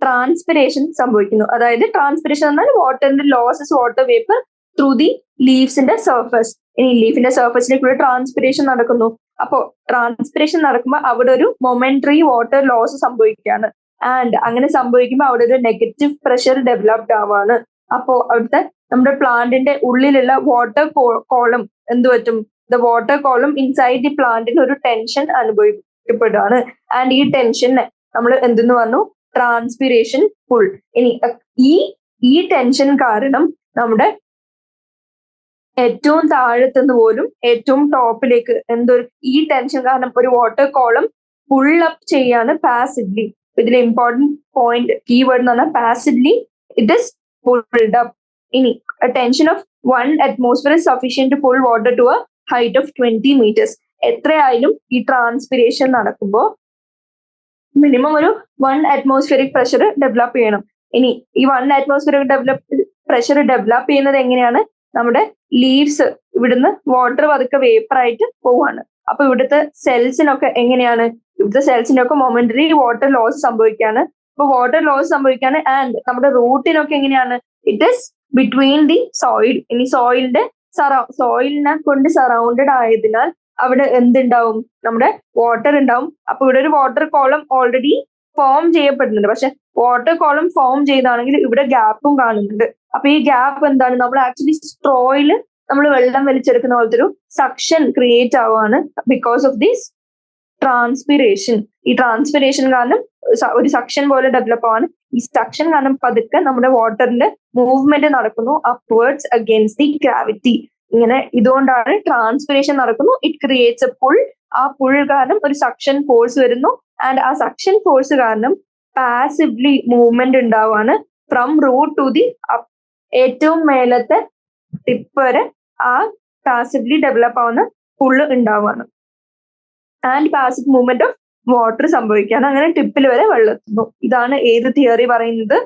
ട്രാൻസ്പിരേഷൻ സംഭവിക്കുന്നു. അതായത് ട്രാൻസ്പിരേഷൻ എന്നാൽ വാട്ടറിന്റെ losses water vapour through the ലീവ്സിന്റെ സർഫസ്. ഇനി ലീഫിന്റെ സർഫസിലേക്കുള്ള ട്രാൻസ്പിരേഷൻ നടക്കുന്നു. അപ്പോ ട്രാൻസ്പിരേഷൻ നടക്കുമ്പോൾ അവിടെ ഒരു മൊമെന്ററി വാട്ടർ ലോസ് സംഭവിക്കുകയാണ്. ആൻഡ് അങ്ങനെ സംഭവിക്കുമ്പോൾ അവിടെ ഒരു നെഗറ്റീവ് പ്രഷർ ഡെവലപ്ഡ് ആവാണ്. അപ്പോ അവിടുത്തെ നമ്മുടെ പ്ലാന്റിന്റെ ഉള്ളിലുള്ള വാട്ടർ കോളം എന്ത് പറ്റും? The water column inside the പ്ലാന്റിന് ഒരു ടെൻഷൻ അനുഭവിക്കപ്പെടുകയാണ്. ആൻഡ് ഈ ടെൻഷനെ നമ്മൾ എന്തെന്ന് പറഞ്ഞു? Transpiration pull. ഇനി ഈ ടെൻഷൻ കാരണം നമ്മുടെ ഏറ്റവും താഴത്തുനിന്ന് പോലും ഏറ്റവും ടോപ്പിലേക്ക് ഈ ടെൻഷൻ കാരണം ഒരു വാട്ടർ കോളം പുൾ അപ്പ് ചെയ്യാണ് പാസിവ്ലി. ഇതിൽ ഇമ്പോർട്ടന്റ് പോയിന്റ് കീവേഡ് എന്ന് പറഞ്ഞാൽ പാസിവ്ലി ഇറ്റ് ഇസ് പുൾഡ് അപ്പ്. ഇനി tension of 1 atmosphere is sufficient to pull water to a height of 20 meters. എത്രയായാലും ഈ ട്രാൻസ്പിരേഷൻ നടക്കുമ്പോൾ മിനിമം ഒരു 1 atmospheric പ്രഷർ ഡെവലപ്പ് ചെയ്യണം. ഇനി ഈ 1 atmospheric പ്രഷർ ഡെവലപ്പ് ചെയ്യുന്നത് എങ്ങനെയാണ്? നമ്മുടെ ലീവ്സ് ഇവിടുന്ന് വാട്ടർ പതുക്കെ വേപ്പർ ആയിട്ട് പോവാണ്. അപ്പൊ ഇവിടുത്തെ സെൽസിനൊക്കെ എങ്ങനെയാണ്? ഇവിടുത്തെ സെൽസിനൊക്കെ മൊമെന്ററി വാട്ടർ ലോസ് സംഭവിക്കുകയാണ്. അപ്പൊ വാട്ടർ ലോസ് സംഭവിക്കുകയാണ്. ആൻഡ് നമ്മുടെ റൂട്ടിനൊക്കെ എങ്ങനെയാണ്? It is between the soil. ഇനി സോയിലിനെ കൊണ്ട് സറൗണ്ടഡ് ആയതിനാൽ അവിടെ എന്തുണ്ടാവും? നമ്മുടെ വാട്ടർ ഉണ്ടാവും. അപ്പൊ ഇവിടെ ഒരു വാട്ടർ കോളം ഓൾറെഡി ഫോം ചെയ്യപ്പെടുന്നുണ്ട്. പക്ഷെ വാട്ടർ കോളം ഫോം ചെയ്താണെങ്കിൽ ഇവിടെ ഗ്യാപ്പും കാണുന്നുണ്ട്. അപ്പൊ ഈ ഗ്യാപ്പ് എന്താണ്? നമ്മൾ ആക്ച്വലി സ്ട്രോയില് നമ്മൾ വെള്ളം വലിച്ചെടുക്കുന്ന പോലത്തെ ഒരു സക്ഷൻ ക്രിയേറ്റ് ആവുകയാണ് ബിക്കോസ് ഓഫ് ദിസ് ട്രാൻസ്പിരേഷൻ. ഈ ട്രാൻസ്പിരേഷൻ കാരണം ഒരു സക്ഷൻ പോലെ ഡെവലപ്പ് ആവാണ്. ഈ സക്ഷൻ കാരണം പതുക്കെ നമ്മുടെ വാട്ടറിന്റെ മൂവ്മെന്റ് നടക്കുന്നു അപ്വേർഡ്സ് അഗെയിൻസ്റ്റ് ദി ഗ്രാവിറ്റി. ഇങ്ങനെ ഇതുകൊണ്ടാണ് ട്രാൻസ്പിരേഷൻ നടക്കുന്നു. It creates a pull. ആ പുൾ കാരണം ഒരു സക്ഷൻ ഫോഴ്സ് വരുന്നു. ആൻഡ് ആ സക്ഷൻ ഫോഴ്സ് കാരണം പാസിവ്ലി മൂവ്മെന്റ് ഉണ്ടാവാണ് ഫ്രം റൂട്ട് ടു ദി ഏറ്റവും മേലത്തെ ടിപ്പ് വരെ ആ പാസിവ്ലി ഡെവലപ്പ് ആവുന്ന പുള്ള് ഉണ്ടാവുകയാണ്. And passive movement of water സംഭവിക്കുകയാണ്. അങ്ങനെ ടിപ്പിൽ വരെ വെള്ളെത്തുന്നു. ഇതാണ് ഏത് തിയറി പറയുന്നത്?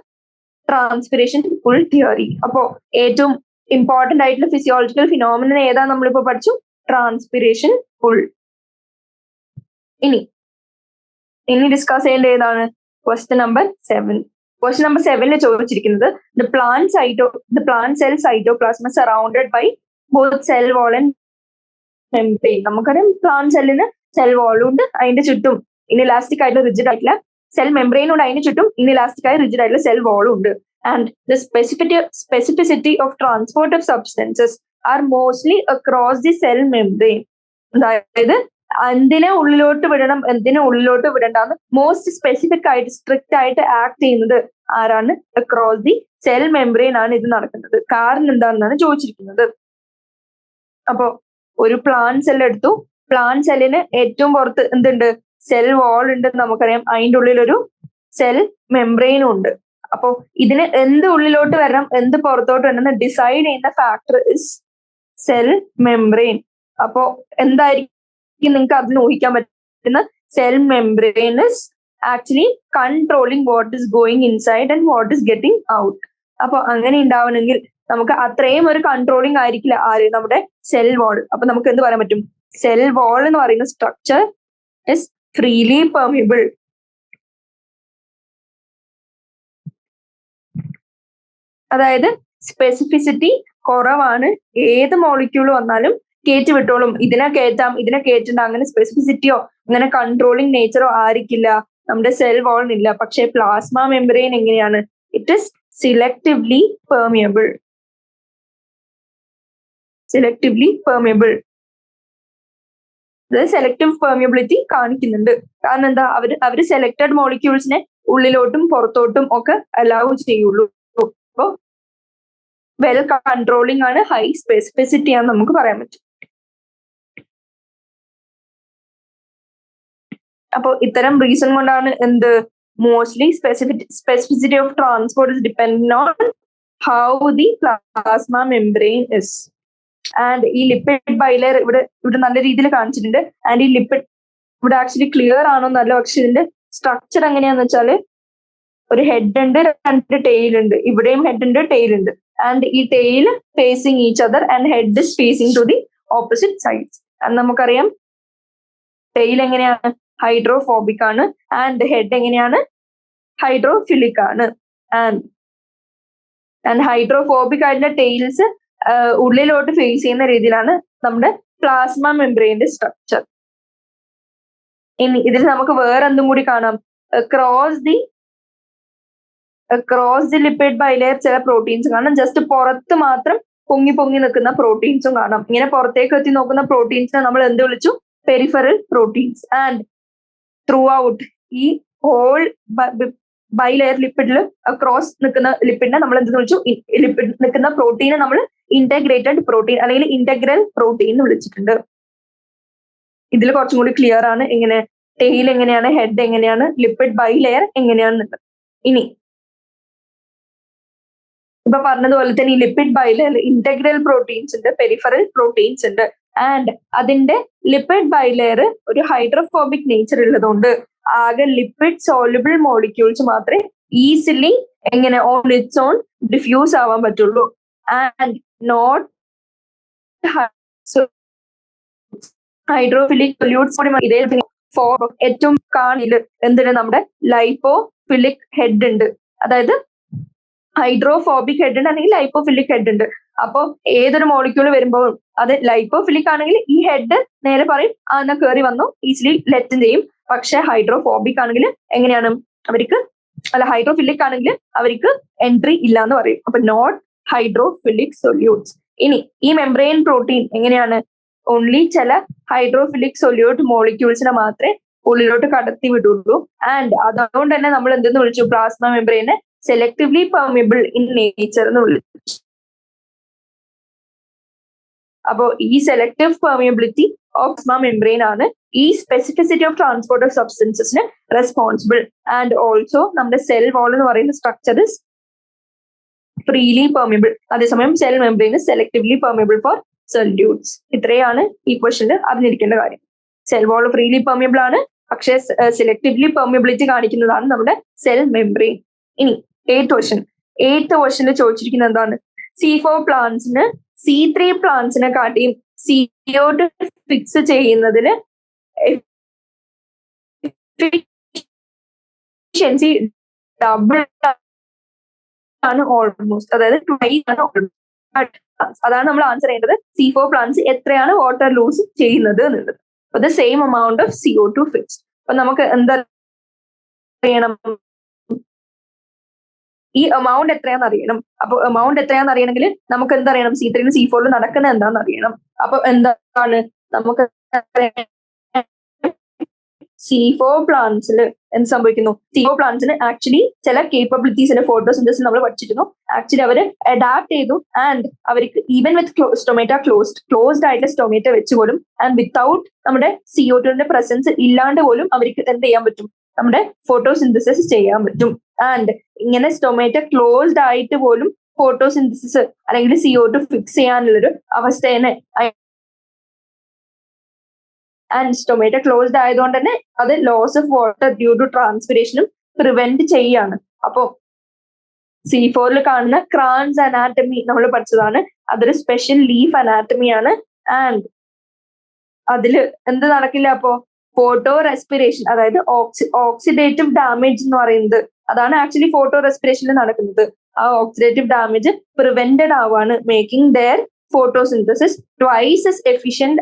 Transpiration pull theory. അപ്പോ ഏറ്റവും ഇമ്പോർട്ടന്റ് ആയിട്ടുള്ള ഫിസിയോളജിക്കൽ ഫിനോമിനൻ ഏതാ നമ്മളിപ്പോ പഠിച്ചു? Transpiration pull. ഇനി ഡിസ്കസ് ചെയ്യേണ്ട ഏതാണ്? Question number 7. ക്വസ്റ്റ്യൻ നമ്പർ 7 ചോദിച്ചിരിക്കുന്നത് the plant cell cytoplasm surrounded by both cell wall and membrane. നമുക്കറിയാം പ്ലാന്റ് സെല്ലിന് സെൽ വാളും ഉണ്ട്, അതിന്റെ ചുറ്റും ഇൻഇലാസ്റ്റിക് ആയിട്ടുള്ള റിജിഡ് ആയിട്ടുള്ള സെൽ മെംബ്രെയിനും ഉണ്ട്, അതിന് ചുറ്റും ഇൻഇലാസ്റ്റിക് ആയ റിജിഡ് ആയിട്ടുള്ള സെൽ വാളും ഉണ്ട്. And the specificity of transport of substances are mostly across the cell membrane. അതായത് എന്തിനെ ഉള്ളിലോട്ട് വിടണം എന്തിനെ ഉള്ളിലോട്ട് വിടണ്ടെന്ന് മോസ്റ്റ് സ്പെസിഫിക് ആയിട്ട് സ്ട്രിക്റ്റ് ആയിട്ട് ആക്ട് ചെയ്യുന്നത് ആരാണ്? അക്രോസ് ദി സെൽ മെംബ്രെയിൻ ആണ് ഇത് നടക്കുന്നത്. കാരണം എന്താണെന്നാണ് ചോദിച്ചിരിക്കുന്നത്. അപ്പോ ഒരു പ്ലാന്റ് സെൽ എടുത്തു. പ്ലാന്റ് സെല്ലിന് ഏറ്റവും പുറത്ത് എന്തുണ്ട്? സെൽ വാൾ ഉണ്ട് നമുക്കറിയാം. അതിൻ്റെ ഉള്ളിൽ ഒരു സെൽ മെംബ്രെയിനും ഉണ്ട്. അപ്പോ ഇതിന് എന്ത് ഉള്ളിലോട്ട് വരണം എന്ത് പുറത്തോട്ട് വരണം എന്ന് ഡിസൈഡ് ചെയ്യുന്ന ഫാക്ടർ ഇസ് സെൽ മെംബ്രെയിൻ. അപ്പോ എന്തായിരിക്കും നിങ്ങൾക്ക് അതിന് ഊഹിക്കാൻ പറ്റുന്ന? Cell membrane is actually controlling what is going inside and what is getting out. അപ്പൊ അങ്ങനെ ഉണ്ടാവണമെങ്കിൽ നമുക്ക് അത്രയും ഒരു കൺട്രോളിങ് ആയിരിക്കില്ല ആര്? നമ്മുടെ സെൽ വാൾ. അപ്പൊ നമുക്ക് എന്ത് പറയാൻ പറ്റും? സെൽ വാൾ എന്ന് പറയുന്ന സ്ട്രക്ചർ ഇസ് ഫ്രീലി പെർമിയബിൾ. അതായത് സ്പെസിഫിസിറ്റി കുറവാണ്. ഏത് മോളിക്യൂൾ വന്നാലും കയറ്റി വിട്ടോളും. ഇതിനെ കയറ്റാം ഇതിനെ കയറ്റണ്ട അങ്ങനെ സ്പെസിഫിസിറ്റിയോ അങ്ങനെ കൺട്രോളിങ് നേച്ചറോ ആയിരിക്കില്ല നമ്മുടെ സെൽ വാളിനില്ല. പക്ഷെ പ്ലാസ്മ മെംബ്രെയിൻ എങ്ങനെയാണ്? It is selectively permeable. Selectively permeable. അതായത് സെലക്ടീവ് പെർമിയബിലിറ്റി കാണിക്കുന്നുണ്ട്. കാരണം എന്താ? അവര് സെലക്ടഡ് മോളിക്യൂൾസിനെ ഉള്ളിലോട്ടും പുറത്തോട്ടും ഒക്കെ അലൗ ചെയ്യുള്ളൂ. അപ്പോ വെൽ കൺട്രോളിംഗ് ആണ്, ഹൈ സ്പെസിഫിസിറ്റി ആണെന്ന് നമുക്ക് പറയാൻ പറ്റും. അപ്പോൾ ഇത്തരം റീസൺ കൊണ്ടാണ് എന്ത്? Mostly specificity of transport is dependent on how the plasma membrane is. And ഈ ലിപ്പിഡ് ബൈലെയർ ഇവിടെ നല്ല രീതിയിൽ കാണിച്ചിട്ടുണ്ട്. ആൻഡ് ഈ ലിപ്പിഡ് ഇവിടെ ആക്ച്വലി ക്ലിയർ ആണോ എന്നല്ല, പക്ഷെ ഇതിന്റെ സ്ട്രക്ചർ എങ്ങനെയാന്ന് വെച്ചാൽ ഒരു ഹെഡ് ഉണ്ട്, രണ്ട് ടെയിൽ ഉണ്ട്. ഇവിടെയും ഹെഡ് ഉണ്ട്, ടെയിൽ ഉണ്ട്. ആൻഡ് ഈ tail facing each other and head is facing to the opposite sides. നമുക്കറിയാം ടെയിൽ എങ്ങനെയാണ്? ഹൈഡ്രോഫോബിക് ആണ്. ആൻഡ് ഹെഡ് എങ്ങനെയാണ്? ഹൈഡ്രോഫിലിക് ആണ്. ആൻഡ് ഹൈഡ്രോഫോബിക് ആയിട്ടുള്ള ടെയിൽസ് ഉള്ളിലോട്ട് ഫേസ് ചെയ്യുന്ന രീതിയിലാണ് നമ്മുടെ പ്ലാസ്മ മെംബ്രെയിന്റെ സ്ട്രക്ചർ. ഇനി ഇതിൽ നമുക്ക് വേറെ എന്തും കൂടി കാണാം. ക്രോസ് ദി ലിപ്പിഡ് ബൈലെയർ ചില പ്രോട്ടീൻസ് കാണാം. ജസ്റ്റ് പുറത്ത് മാത്രം പൊങ്ങി നിൽക്കുന്ന പ്രോട്ടീൻസും കാണാം. ഇങ്ങനെ പുറത്തേക്ക് എത്തി നോക്കുന്ന പ്രോട്ടീൻസിനെ നമ്മൾ എന്ത് വിളിച്ചു? Peripheral proteins. And through out ഈ ഹോൾ ബൈലെയർ ലിപ്പിഡിൽ ക്രോസ് നിൽക്കുന്ന ലിപ്പിഡിനെ നമ്മൾ എന്ത് വിളിച്ചു? ലിപ്പിഡ് നിൽക്കുന്ന പ്രോട്ടീനെ നമ്മൾ ഇന്റഗ്രേറ്റഡ് പ്രോട്ടീൻ അല്ലെങ്കിൽ ഇന്റഗ്രൽ പ്രോട്ടീൻ എന്ന് വിളിച്ചിട്ടുണ്ട്. ഇതിൽ കുറച്ചും കൂടി ക്ലിയർ ആണ് എങ്ങനെ ടെയിൽ എങ്ങനെയാണ്, ഹെഡ് എങ്ങനെയാണ്, ലിപ്പിഡ് ബൈലെയർ എങ്ങനെയാണെന്നുള്ളത്. ഇനി ഇപ്പൊ പറഞ്ഞതുപോലെ തന്നെ ഈ ലിപ്പിഡ് ബൈലെയർ ഇന്റഗ്രൽ പ്രോട്ടീൻസ് ഉണ്ട്, പെരിഫറൽ പ്രോട്ടീൻസ് ഉണ്ട്. ആൻഡ് അതിന്റെ ലിപ്പിഡ് ബൈലെയർ ഒരു ഹൈഡ്രോഫോബിക് നേച്ചർ ഉള്ളതുകൊണ്ട് ആകെ ലിപ്പിഡ് സോൾയുബിൾ മോളിക്യൂൾസ് മാത്രമേ ഈസിലി എങ്ങനെ ഓൺ ഇറ്റ്സ് ഓൺ ഡിഫ്യൂസ് ആവാൻ പറ്റുള്ളൂ. ആൻഡ് നോട്ട് ഹൈഡ്രോഫിലിക് സൊല്യൂട്ട്സ് കൂടി ഇതേ ഏറ്റവും കാണില് എന്തിന് നമ്മുടെ ലൈപ്പോഫിലിക് ഹെഡ് ഉണ്ട്. അതായത് ഹൈഡ്രോഫോബിക് ഹെഡ് ഉണ്ട് അല്ലെങ്കിൽ ലൈപ്പോഫിലിക് ഹെഡ് ഉണ്ട്. അപ്പോൾ ഏതൊരു മോളിക്യൂൾ വരുമ്പോൾ അത് ലൈപ്പോഫിലിക് ആണെങ്കിൽ ഈ ഹെഡ് നേരെ പറയും എന്നാ കയറി വന്നു ഈസിലി ലെറ്റ് ചെയ്യും. പക്ഷെ ഹൈഡ്രോഫോബിക് ആണെങ്കിൽ എങ്ങനെയാണ്? ഹൈഡ്രോഫിലിക് ആണെങ്കിൽ അവർക്ക് എൻട്രി ഇല്ല എന്ന് പറയും. അപ്പൊ നോട്ട് ഹൈഡ്രോഫിലിക് സൊല്യൂട്ട്സ്. ഇനി ഈ മെംബ്രെയിൻ പ്രോട്ടീൻ എങ്ങനെയാണ്? ഓൺലി ചില ഹൈഡ്രോഫിലിക് സൊല്യൂട്ട് മോളിക്യൂൾസിനെ മാത്രമേ ഉള്ളിലോട്ട് കടത്തി വിടുള്ളൂ. ആൻഡ് അതുകൊണ്ട് തന്നെ നമ്മൾ എന്തെന്ന് വിളിച്ചു? പ്ലാസ്മ മെംബ്രെയിനെ സെലക്ടീവ്ലി പെർമിയബിൾ ഇൻ നേച്ചർ എന്ന് വിളിച്ചു. അപ്പോ ഈ selective permeability of plasma membrane ആണ് ഈ സ്പെസിഫിസിറ്റി ഓഫ് ട്രാൻസ്പോർട്ട് ഓഫ് സബ്സ്റ്റൻസസിന് റെസ്പോൺസിബിൾ. ആൻഡ് ഓൾസോ നമ്മുടെ സെൽ വാൾ എന്ന് പറയുന്ന സ്ട്രക്ചർ ഇസ് ഫ്രീലി പെർമിയബിൾ. അതേസമയം cell membrane selectively permeable for solutes. ഇത്രയാണ് ഈ ക്വസ്റ്റനിൽ അറിഞ്ഞിരിക്കേണ്ട കാര്യം. സെൽ വാൾ ഫ്രീലി പെർമിയബിൾ ആണ്, പക്ഷേ സെലക്ടീവ്ലി പെർമിയബിലിറ്റി കാണിക്കുന്നതാണ് നമ്മുടെ സെൽ മെംബ്രെയിൻ. ഇനി എയ്ത്ത് ക്വസ്റ്റനിൽ ചോദിച്ചിരിക്കുന്നത് എന്താണ്? C4 പ്ലാന്റ്സിന് C3 പ്ലാന്റ്സിനെ കാട്ടിയും CO2 ഫിക്സ് ചെയ്യുന്നതിന് എഫിഷ്യൻസി ഡബിൾ ആണ് ഓൾമോസ്റ്റ്, അതായത് ട്വൈസ് ആണ്. അതാണ് നമ്മൾ ആൻസർ ചെയ്യേണ്ടത്. C4 പ്ലാന്റ്സ് എത്രയാണ് വാട്ടർ ലൂസ് ചെയ്യുന്നത് എന്നുള്ളത്. അപ്പൊ the same amount of CO2 fixed. അപ്പൊ നമുക്ക് എന്താ അറിയണം? ഈ എമൗണ്ട് എത്രയാന്ന് അറിയണം. അപ്പൊ എമൗണ്ട് എത്രയാന്ന് അറിയണമെങ്കിൽ നമുക്ക് എന്തറിയണം? C3 C4 നടക്കുന്നത് എന്താന്ന് അറിയണം. അപ്പൊ എന്താണ് നമുക്ക് C4 പ്ലാന്റ്സിൽ എന്ത് സംഭവിക്കുന്നു? C4 പ്ലാന്റ്സിന് ആക്ച്വലി ചില കേപ്പബിലിറ്റീസിന്റെ ഫോട്ടോസിന്തസിസ് നമ്മൾ പഠിച്ചിരുന്നു. ആക്ച്വലി അവർ അഡാപ്റ്റ് ചെയ്തു ആൻഡ് അവർക്ക് ഈവൻ വിത്ത് സ്റ്റൊമേറ്റ ക്ലോസ്ഡ് ആയിട്ടുള്ള സ്റ്റൊമേറ്റ വെച്ച് പോലും ആൻഡ് വിത്തൗട്ട് നമ്മുടെ CO2 പ്രസൻസ് ഇല്ലാണ്ട് പോലും അവർക്ക് എന്ത് ചെയ്യാൻ പറ്റും? നമ്മുടെ ഫോട്ടോസിന്തസിസ് ചെയ്യാൻ പറ്റും. ആൻഡ് ഇങ്ങനെ സ്റ്റൊമേറ്റ ക്ലോസ്ഡ് ആയിട്ട് പോലും ഫോട്ടോസിന്തസിസ് അല്ലെങ്കിൽ CO2 ഫിക്സ് ചെയ്യാനുള്ളൊരു അവസ്ഥേനെ ആൻഡ് സ്റ്റൊമേറ്റ ക്ലോസ്ഡ് ആയതുകൊണ്ട് തന്നെ അത് loss of water due to ട്രാൻസ്പിറേഷനും പ്രിവെന്റ് ചെയ്യാണ്. അപ്പോ C4 കാണുന്ന ക്രാൻസ് അനാറ്റമി നമ്മൾ പഠിച്ചതാണ്. അതൊരു സ്പെഷ്യൽ ലീഫ് അനാറ്റമിയാണ്. ആൻഡ് അതില് എന്ത് നടക്കില്ല? അപ്പോ ഫോട്ടോ റെസ്പിറേഷൻ, അതായത് ഓക്സിഡേറ്റീവ് ഡാമേജ് എന്ന് പറയുന്നത് അതാണ് ആക്ച്വലി ഫോട്ടോ റെസ്പിറേഷനിൽ നടക്കുന്നത്. ആ ഓക്സിഡേറ്റീവ് ഡാമേജ് പ്രിവെന്റഡ് ആവാണ്, making their photosynthesis twice as efficient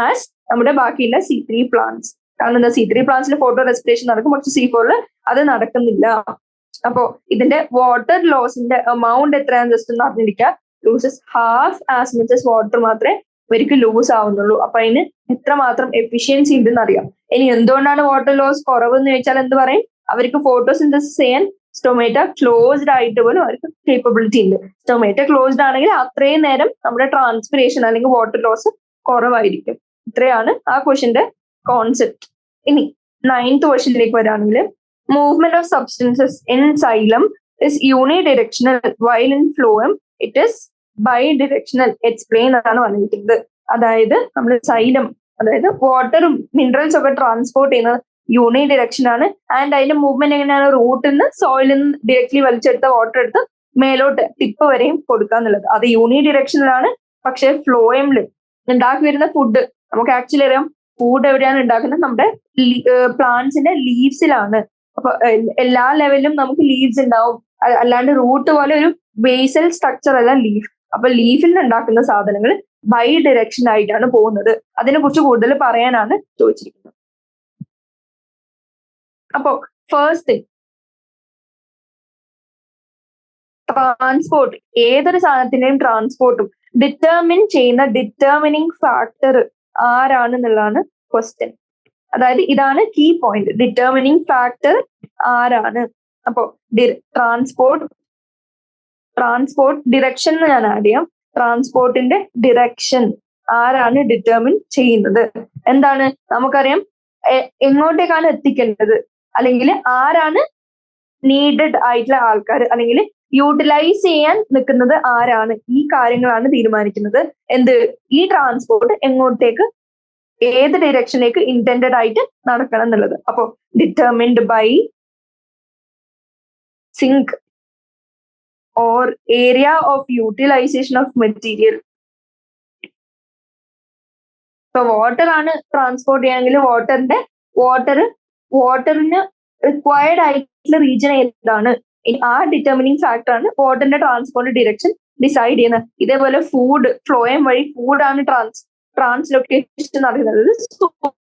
as നമ്മുടെ ബാക്കിയുള്ള C3 പ്ലാന്റ്സ്. കാരണം എന്താ? C3 പ്ലാന്റ്സിൽ ഫോട്ടോ റെസ്പിറേഷൻ നടക്കും, പക്ഷെ C4 അത് നടക്കുന്നില്ല. അപ്പോ ഇതിന്റെ വാട്ടർ ലോസിന്റെ എമൗണ്ട് എത്രയാണെന്ന് ജസ്റ്റ് ഒന്ന് അറിഞ്ഞിരിക്കുക. Loses half as much as water മാത്രമേ ഇവർക്ക് ലൂസ് ആവുന്നുള്ളൂ. അപ്പൊ അതിന് എത്രമാത്രം എഫിഷ്യൻസി ഉണ്ടെന്ന് അറിയാം. ഇനി എന്തുകൊണ്ടാണ് വാട്ടർ ലോസ് കുറവെന്ന് ചോദിച്ചാൽ എന്ത് പറയും? അവർക്ക് ഫോട്ടോസിന്തസിസ് ചെയ്യാൻ സ്റ്റൊമേറ്റ ക്ലോസ്ഡ് ആയിട്ട് പോലും അവർക്ക് കേപ്പബിലിറ്റി ഉണ്ട്. സ്റ്റൊമേറ്റ ക്ലോസ്ഡ് ആണെങ്കിൽ അത്രയും നേരം നമ്മുടെ ട്രാൻസ്പിറേഷൻ അല്ലെങ്കിൽ വാട്ടർ ലോസ് കുറവായിരിക്കും. ഇത്രയാണ് ആ ക്വസ്റ്റ്യന്റെ കോൺസെപ്റ്റ്. ഇനി 9th ക്വസ്റ്റ്യനിലേക്ക് വരാണെങ്കിൽ, movement of substances in xylem is unidirectional while in phloem it is bi directional. Explain എന്നാണ് പറഞ്ഞിരിക്കുന്നത്. അതായത് നമ്മൾ സൈലം, അതായത് വാട്ടറും മിനറൽസ് ഒക്കെ ട്രാൻസ്പോർട്ട് ചെയ്യുന്നത് യൂണി ഡിറക്ഷൻ ആണ്. ആൻഡ് അതിന്റെ മൂവ്മെന്റ് എങ്ങനെയാണ്? റൂട്ടിൽ നിന്ന് സോയിലിൽ നിന്ന് ഡയറക്ട്ലി വലിച്ചെടുത്ത വാട്ടർ എടുത്ത് മേലോട്ട് ടിപ്പ് വരെയും കൊടുക്കാന്നുള്ളത്. അത് യൂണി ഡിറക്ഷനിലാണ്. പക്ഷെ ഫ്ലോയമില് ഉണ്ടാക്കി വരുന്ന ഫുഡ് നമുക്ക് ആക്ച്വലി അറിയാം, ഫുഡ് എവിടെയാണ് ഉണ്ടാക്കുന്നത്? നമ്മുടെ പ്ലാന്റ്സിന്റെ ലീവ്സിലാണ്. അപ്പൊ എല്ലാ ലെവലിലും നമുക്ക് ലീവ്സ് ഉണ്ടാവും. അല്ലാണ്ട് റൂട്ട് പോലെ ഒരു ബേസൽ സ്ട്രക്ചർ അല്ല ലീഫ്. അപ്പൊ ലീഫിൽ നിന്ന് ഉണ്ടാക്കുന്ന സാധനങ്ങൾ ബൈ ഡിറക്ഷൻ ആയിട്ടാണ് പോകുന്നത്. അതിനെ കുറിച്ച് കൂടുതൽ പറയാനാണ് ചോദിച്ചിരിക്കുന്നത്. അപ്പോ ഫസ്റ്റ് തിങ്, ട്രാൻസ്പോർട്ട്, ഏതൊരു സാധനത്തിന്റെയും ട്രാൻസ്പോർട്ടും ഡിറ്റർമിൻ ചെയ്യുന്ന ഡിറ്റർമിനിങ് ഫാക്ടർ ആരാണെന്നുള്ളതാണ് ക്വസ്റ്റ്യൻ. അതായത് ഇതാണ് കീ പോയിന്റ്. ഡിറ്റർമിനിങ് ഫാക്ടർ ആരാണ്? അപ്പോ ട്രാൻസ്പോർട്ട് ഡിറക്ഷൻ എന്ന് ഞാൻ ആഡ് ചെയ്യാം. ട്രാൻസ്പോർട്ടിന്റെ ഡിറക്ഷൻ ആരാണ് ഡിറ്റർമിൻ ചെയ്യുന്നത്? എന്താണ്? നമുക്കറിയാം എങ്ങോട്ടേക്കാണ് എത്തിക്കേണ്ടത്, അല്ലെങ്കിൽ ആരാണ് നീഡഡ് ആയിട്ടുള്ള ആൾക്കാർ, അല്ലെങ്കിൽ യൂട്ടിലൈസ് ചെയ്യാൻ നിൽക്കുന്നത് ആരാണ്, ഈ കാര്യങ്ങളാണ് തീരുമാനിക്കുന്നത്. എന്ത്? ഈ ട്രാൻസ്പോർട്ട് എങ്ങോട്ടേക്ക്, ഏത് ഡയറക്ഷനിലേക്ക് ഇന്റൻഡഡ് ആയിട്ട് നടക്കണം എന്നുള്ളത്. അപ്പോ determined by sink or area of utilisation of material. ഇപ്പൊ വാട്ടർ ആണ് ട്രാൻസ്പോർട്ട് ചെയ്യണമെങ്കിൽ വാട്ടറിന് റിക്വയർഡ് ആയിട്ടുള്ള റീജിയൻ ഏതാണ്, ആ ഡിറ്റർമിനിങ് ഫാക്ടർ ആണ് വാട്ടറിന്റെ ട്രാൻസ്പോർട്ട് ഡിറക്ഷൻ ഡിസൈഡ് ചെയ്യുന്നത്. ഇതേപോലെ ഫുഡ് ഫ്ലോയം വഴി ഫുഡാണ് ട്രാൻസ്ലൊക്കേഷൻ നടക്കുന്നത്.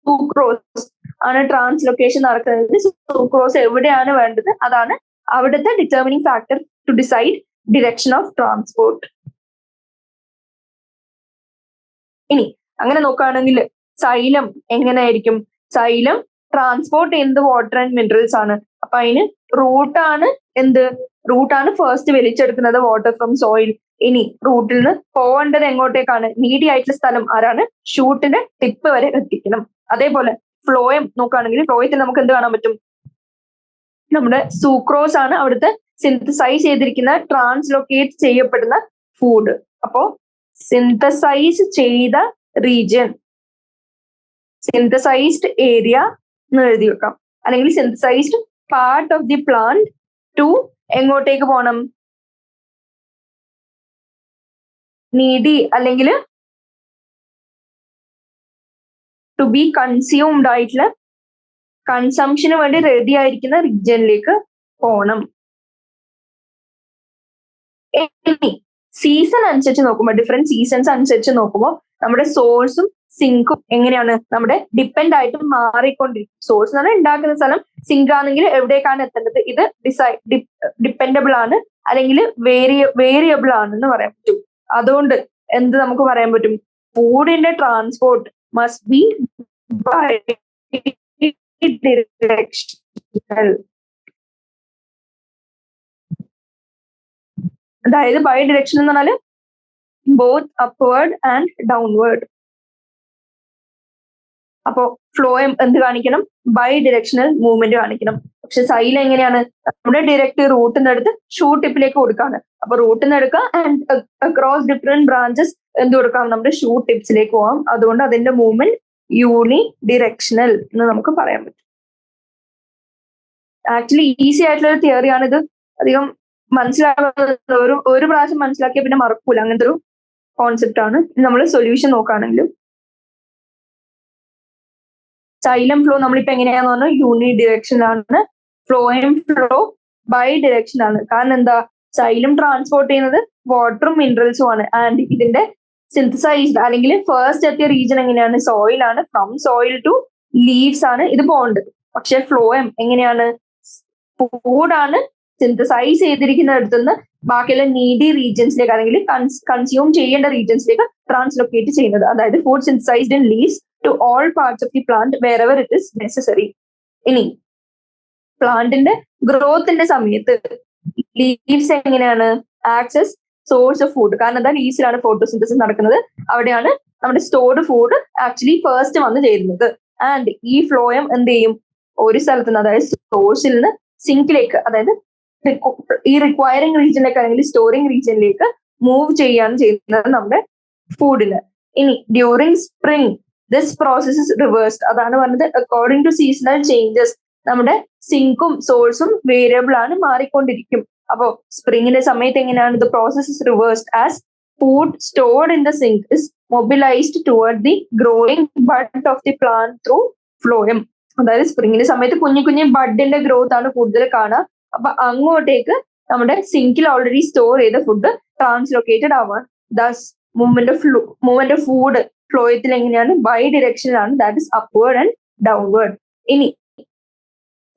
സൂക്രോസ് ആണ് ട്രാൻസ്ലൊക്കേഷൻ നടക്കുന്നത്. സൂക്രോസ് എവിടെയാണ് വേണ്ടത്, അതാണ് അവിടുത്തെ determining factor to decide direction of transport. ഇനി അങ്ങനെ നോക്കുകയാണെങ്കിൽ സൈലം എങ്ങനെയായിരിക്കും? സൈലം ട്രാൻസ്പോർട്ട് ചെയ്യുന്നത് വാട്ടർ ആൻഡ് മിനറൽസ് ആണ്. അപ്പൊ അതിന് റൂട്ടാണ് ഫസ്റ്റ് വലിച്ചെടുക്കുന്നത് വാട്ടർ ഫ്രം സോയിൽ. ഇനി റൂട്ടിൽ നിന്ന് പോകേണ്ടത് എങ്ങോട്ടേക്കാണ്? നീഡി ആയിട്ടുള്ള സ്ഥലം ആരാണ്? ഷൂട്ടിന്റെ ടിപ്പ് വരെ എത്തിക്കണം. അതേപോലെ ഫ്ലോയം നോക്കുകയാണെങ്കിൽ ഫ്ലോയത്തിൽ നമുക്ക് എന്ത് കാണാൻ പറ്റും? നമ്മുടെ സൂക്രോസ് ആണ് അവിടുത്തെ സിന്തസൈസ് ചെയ്തിരിക്കുന്ന ട്രാൻസ്ലൊക്കേറ്റ് ചെയ്യപ്പെടുന്ന ഫുഡ്. അപ്പോ സിന്തസൈസ് ചെയ്ത റീജിയൻ, സിന്തസൈസ്ഡ് ഏരിയ എന്ന് എഴുതി വെക്കാം. അല്ലെങ്കിൽ synthesized part of the plant to എങ്ങോട്ടേക്ക് പോകണം? നീഡി അല്ലെങ്കിൽ ടു ബി കൺസ്യൂംഡ് ആയിട്ടുള്ള കൺസംഷന് വേണ്ടി റെഡി ആയിരിക്കുന്ന റീജിയനിലേക്ക് പോകണം. ഇനി സീസൺ അനുസരിച്ച് നോക്കുമ്പോൾ, ഡിഫറെന്റ് സീസൺസ് അനുസരിച്ച് നോക്കുമ്പോൾ നമ്മുടെ സോഴ്സും സിങ്കും എങ്ങനെയാണ്? നമ്മുടെ ഡിപ്പെൻഡ് ആയിട്ട് മാറിക്കൊണ്ടിരിക്കും. സോഴ്സ് എന്ന് പറഞ്ഞാൽ ഉണ്ടാക്കുന്ന സ്ഥലം, സിങ്ക് ആണെങ്കിൽ എവിടേക്കാണ് എത്തേണ്ടത്, ഇത് ഡിപ്പെൻഡബിൾ ആണ് അല്ലെങ്കിൽ വേരിയബിൾ ആണെന്ന് പറയാൻ പറ്റും. അതുകൊണ്ട് എന്ത് നമുക്ക് പറയാൻ പറ്റും? ഫുഡിന്റെ ട്രാൻസ്പോർട്ട് മസ്റ്റ് ബി ബൈ ബൈഡിറക്ഷണൽ. അതായത് ബൈഡിറക്ഷണൽ എന്ന് പറഞ്ഞാൽ ബോത്ത് അപ്വേർഡ് ആൻഡ് ഡൗൺവേർഡ്. അപ്പോ ഫ്ലോയം എന്ത് കാണിക്കണം? ബൈ ഡിറക്ഷണൽ മൂവ്മെന്റ് കാണിക്കണം. പക്ഷെ സൈൽ എങ്ങനെയാണ്? നമ്മുടെ ഡയറക്റ്റ് റൂട്ടിന്റെ അടുത്ത് ഷൂ ടിപ്പിലേക്ക് കൊടുക്കാണ്. അപ്പൊ റൂട്ടിൽ നിന്ന് എടുക്കാം ആൻഡ് അക്രോസ് ഡിഫറെന്റ് ബ്രാഞ്ചസ് എന്ത് കൊടുക്കാം? നമ്മുടെ ഷൂ ടിപ്സിലേക്ക് പോവാം. അതുകൊണ്ട് അതിന്റെ മൂവ്മെന്റ് യൂണി ഡിറക്ഷണൽ എന്ന് നമുക്ക് പറയാൻ പറ്റും. ആക്ച്വലി ഈസി ആയിട്ടുള്ള ഒരു തിയറിയാണ് ഇത്. അധികം മനസ്സിലാവുന്ന ഒരു പ്രാവശ്യം മനസ്സിലാക്കിയ പിന്നെ മറക്കൂല. അങ്ങനത്തെ ഒരു കോൺസെപ്റ്റ് ആണ്. നമ്മൾ സൊല്യൂഷൻ നോക്കുകയാണെങ്കിലും സൈലം ഫ്ലോ നമ്മളിപ്പോ എങ്ങനെയാന്ന് പറഞ്ഞാൽ യൂണി ഡിറക്ഷനിലാണ്. ഫ്ലോയും ഫ്ലോ ബൈ ഡിറക്ഷൻ ആണ്. കാരണം എന്താ? സൈലം ട്രാൻസ്പോർട്ട് ചെയ്യുന്നത് വാട്ടറും മിനറൽസും ആണ്. ആൻഡ് ഇതിന്റെ സിന്തസൈസ്ഡ് അല്ലെങ്കിൽ ഫസ്റ്റ് എത്തിയ റീജൻ എങ്ങനെയാണ്? സോയിൽ ആണ്. ഫ്രം സോയിൽ ടു ലീവ്സ് ആണ് ഇത് ബോണ്ട്. പക്ഷെ ഫ്ലോയം എങ്ങനെയാണ്? ഫുഡാണ് സിന്തസൈസ് ചെയ്തിരിക്കുന്നിടത്തു നിന്ന് ബാക്കിയുള്ള നീഡി റീജിയൻസിലേക്ക് അല്ലെങ്കിൽ കൺസ്യൂം ചെയ്യേണ്ട റീജിയൻസിലേക്ക് ട്രാൻസ്ലൊക്കേറ്റ് ചെയ്യുന്നത്. അതായത് food synthesised in leaves to all parts of the plant wherever it is necessary. ഇനി പ്ലാന്റിന്റെ ഗ്രോത്തിന്റെ സമയത്ത് ലീവ്സ് എങ്ങനെയാണ്? Access source of food. കാരണം എന്താ? ലീവ്സിലാണ് ഫോട്ടോസിന്തസിസ് നടക്കുന്നത്. അവിടെയാണ് നമ്മുടെ സ്റ്റോർഡ് ഫുഡ് ആക്ച്വലി ഫസ്റ്റ് വന്ന് ചേരുന്നത്. ആൻഡ് ഈ ഫ്ലോയം എന്ത് ചെയ്യും? ഒരു സ്ഥലത്ത് നിന്ന്, അതായത് സോഴ്സിൽ നിന്ന് സിങ്കിലേക്ക്, അതായത് ഈ റിക്വയറിംഗ് റീജിയനിലേക്ക് അല്ലെങ്കിൽ സ്റ്റോറിംഗ് റീജിയനിലേക്ക് മൂവ് ചെയ്യാണ് ചെയ്യുന്നത് നമ്മുടെ ഫുഡിന്. ഇനി during spring this process is reversed. അതാണ് പറഞ്ഞത് അക്കോർഡിംഗ് ടു സീസണൽ ചേഞ്ചസ് നമ്മുടെ സിങ്കും സോഴ്സും വേരിയബിൾ ആണ്, മാറിക്കൊണ്ടിരിക്കും. അപ്പോ സ്പ്രിങ്ങിന്റെ സമയത്ത് എങ്ങനെയാണ്? The process is reversed as food stored in the sink is mobilised toward the growing bud of the plant through phloem. അതായത് സ്പ്രിങ്ങിന്റെ സമയത്ത് കുഞ്ഞു കുഞ്ഞു ബഡിന്റെ ഗ്രോത്ത് ആണ് കൂടുതൽ കാണുക. അപ്പൊ അങ്ങോട്ടേക്ക് നമ്മുടെ സിങ്കിൽ ഓൾറെഡി സ്റ്റോർ ചെയ്ത ഫുഡ് ട്രാൻസ്ലൊക്കേറ്റഡ് ആവാൻ. ദസ് മൂവ്മെന്റ് ഓഫ് ഫുഡ് ഫ്ലോയത്തിൽ എങ്ങനെയാണ്? ബൈ ഡിറക്ഷനിലാണ്. That is upward and downward. ഇനി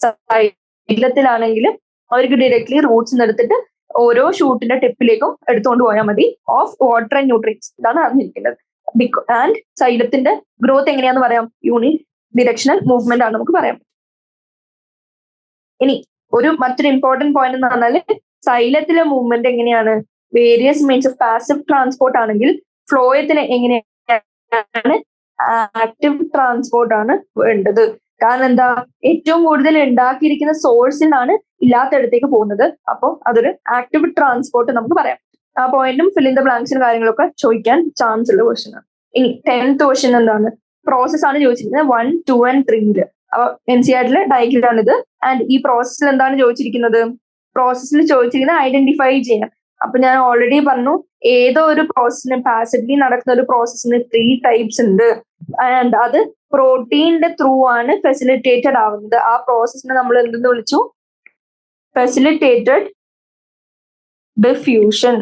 സൈലത്തിലാണെങ്കിൽ അവർക്ക് ഡയറക്ട്ലി റൂട്ട്സ് എടുത്തിട്ട് ഓരോ ഷൂട്ടിന്റെ ടിപ്പിലേക്കും എടുത്തുകൊണ്ട് പോയാൽ മതി ഓഫ് വാട്ടർ ആൻഡ് ന്യൂട്രിയൻസ്. ഇതാണ് അറിഞ്ഞിരിക്കേണ്ടത്. ആൻഡ് സൈലത്തിന്റെ ഗ്രോത്ത് എങ്ങനെയാന്ന് പറയാം? യൂണി ഡിറക്ഷണൽ മൂവ്മെന്റ് ആണ് നമുക്ക് പറയാം. ഇനി മറ്റൊരു ഇമ്പോർട്ടന്റ് പോയിന്റ് എന്ന് പറഞ്ഞാല് സൈലത്തിലെ മൂവ്മെന്റ് എങ്ങനെയാണ്? Various means of passive transport ആണെങ്കിൽ ഫ്ലോയത്തിന് എങ്ങനെയാണ്? ആക്റ്റീവ് ട്രാൻസ്പോർട്ട് ആണ് വേണ്ടത്. കാരണം എന്താ? ഏറ്റവും കൂടുതൽ ഉണ്ടാക്കിയിരിക്കുന്ന സോഴ്സിൽ നിന്നാണ് ഇല്ലാത്തടത്തേക്ക് പോകുന്നത്. അപ്പോൾ അതൊരു ആക്റ്റീവ് ട്രാൻസ്പോർട്ട് നമുക്ക് പറയാം. ആ പോയിന്റും ഫിൽ ഇൻ ദ ബ്ലാങ്ക്സും കാര്യങ്ങളൊക്കെ ചോദിക്കാൻ ചാൻസ് ഉള്ള ക്വസ്റ്റ്യൻ ആണ്. ഇനി 10th ക്വസ്റ്റ്യൻ എന്താണ്? പ്രോസസ് ആണ് ചോദിച്ചിരിക്കുന്നത് 1, 2 and 3. അപ്പൊ NCERT ഡയഗ്രാം ഇത്. ആൻഡ് ഈ പ്രോസസ്സിൽ എന്താണ് ചോദിച്ചിരിക്കുന്നത്? പ്രോസസ്സിൽ ചോദിച്ചിരിക്കുന്നത് ഐഡന്റിഫൈ ചെയ്യാൻ. അപ്പൊ ഞാൻ ഓൾറെഡി പറഞ്ഞു, ഏതോ ഒരു പ്രോസസ്സിന്, പാസിവ്ലി നടക്കുന്ന ഒരു പ്രോസസ്സിന് 3 ടൈപ്സ് ഉണ്ട്. ആൻഡ് അത് പ്രോട്ടീന്റെ ത്രൂ ആണ് ഫെസിലിറ്റേറ്റഡ് ആവുന്നത്. ആ പ്രോസസ്സിനെ നമ്മൾ എന്തെന്ന് വിളിച്ചു? Facilitated diffusion.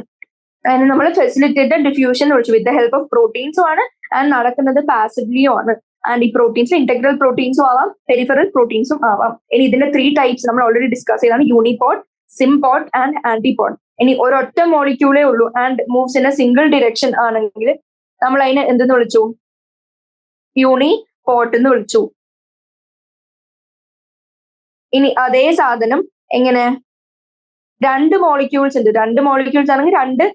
അതിന് നമ്മൾ ഫെസിലിറ്റേറ്റഡ് ഡിഫ്യൂഷൻ വിളിച്ചു. വിത്ത് ദ ഹെൽപ്പ് ഓഫ് പ്രോട്ടീൻസും ആണ് ആൻഡ് നടക്കുന്നത് പാസിവ്ലിയും ആണ്. ആൻഡ് ഈ പ്രോട്ടീൻസ് ഇന്റഗ്രൽ പ്രോട്ടീൻസും ആവാം, പെരിഫറൽ പ്രോട്ടീൻസും ആവാം. ഇനി ഇതിന്റെ 3 ടൈപ്സ് നമ്മൾ ഓൾറെഡി ഡിസ്കസ് ചെയ്താണ്: യൂണിപോഡ്, സിംപോഡ് ആൻഡ് ആന്റിപോഡ്. ഇനി ഒരൊറ്റ മോളിക്യൂളേ ഉള്ളൂ and moves in A single direction ആണെങ്കിൽ നമ്മൾ അതിനെ എന്തെന്ന് വിളിച്ചു? യൂണിപോഡ് എന്ന് വിളിച്ചു. ഇനി അതേ സാധനം എങ്ങനെ 2 മോളിക്യൂൾസ് ഉണ്ട്. 2 മോളിക്യൂൾസ് ആണെങ്കിൽ 2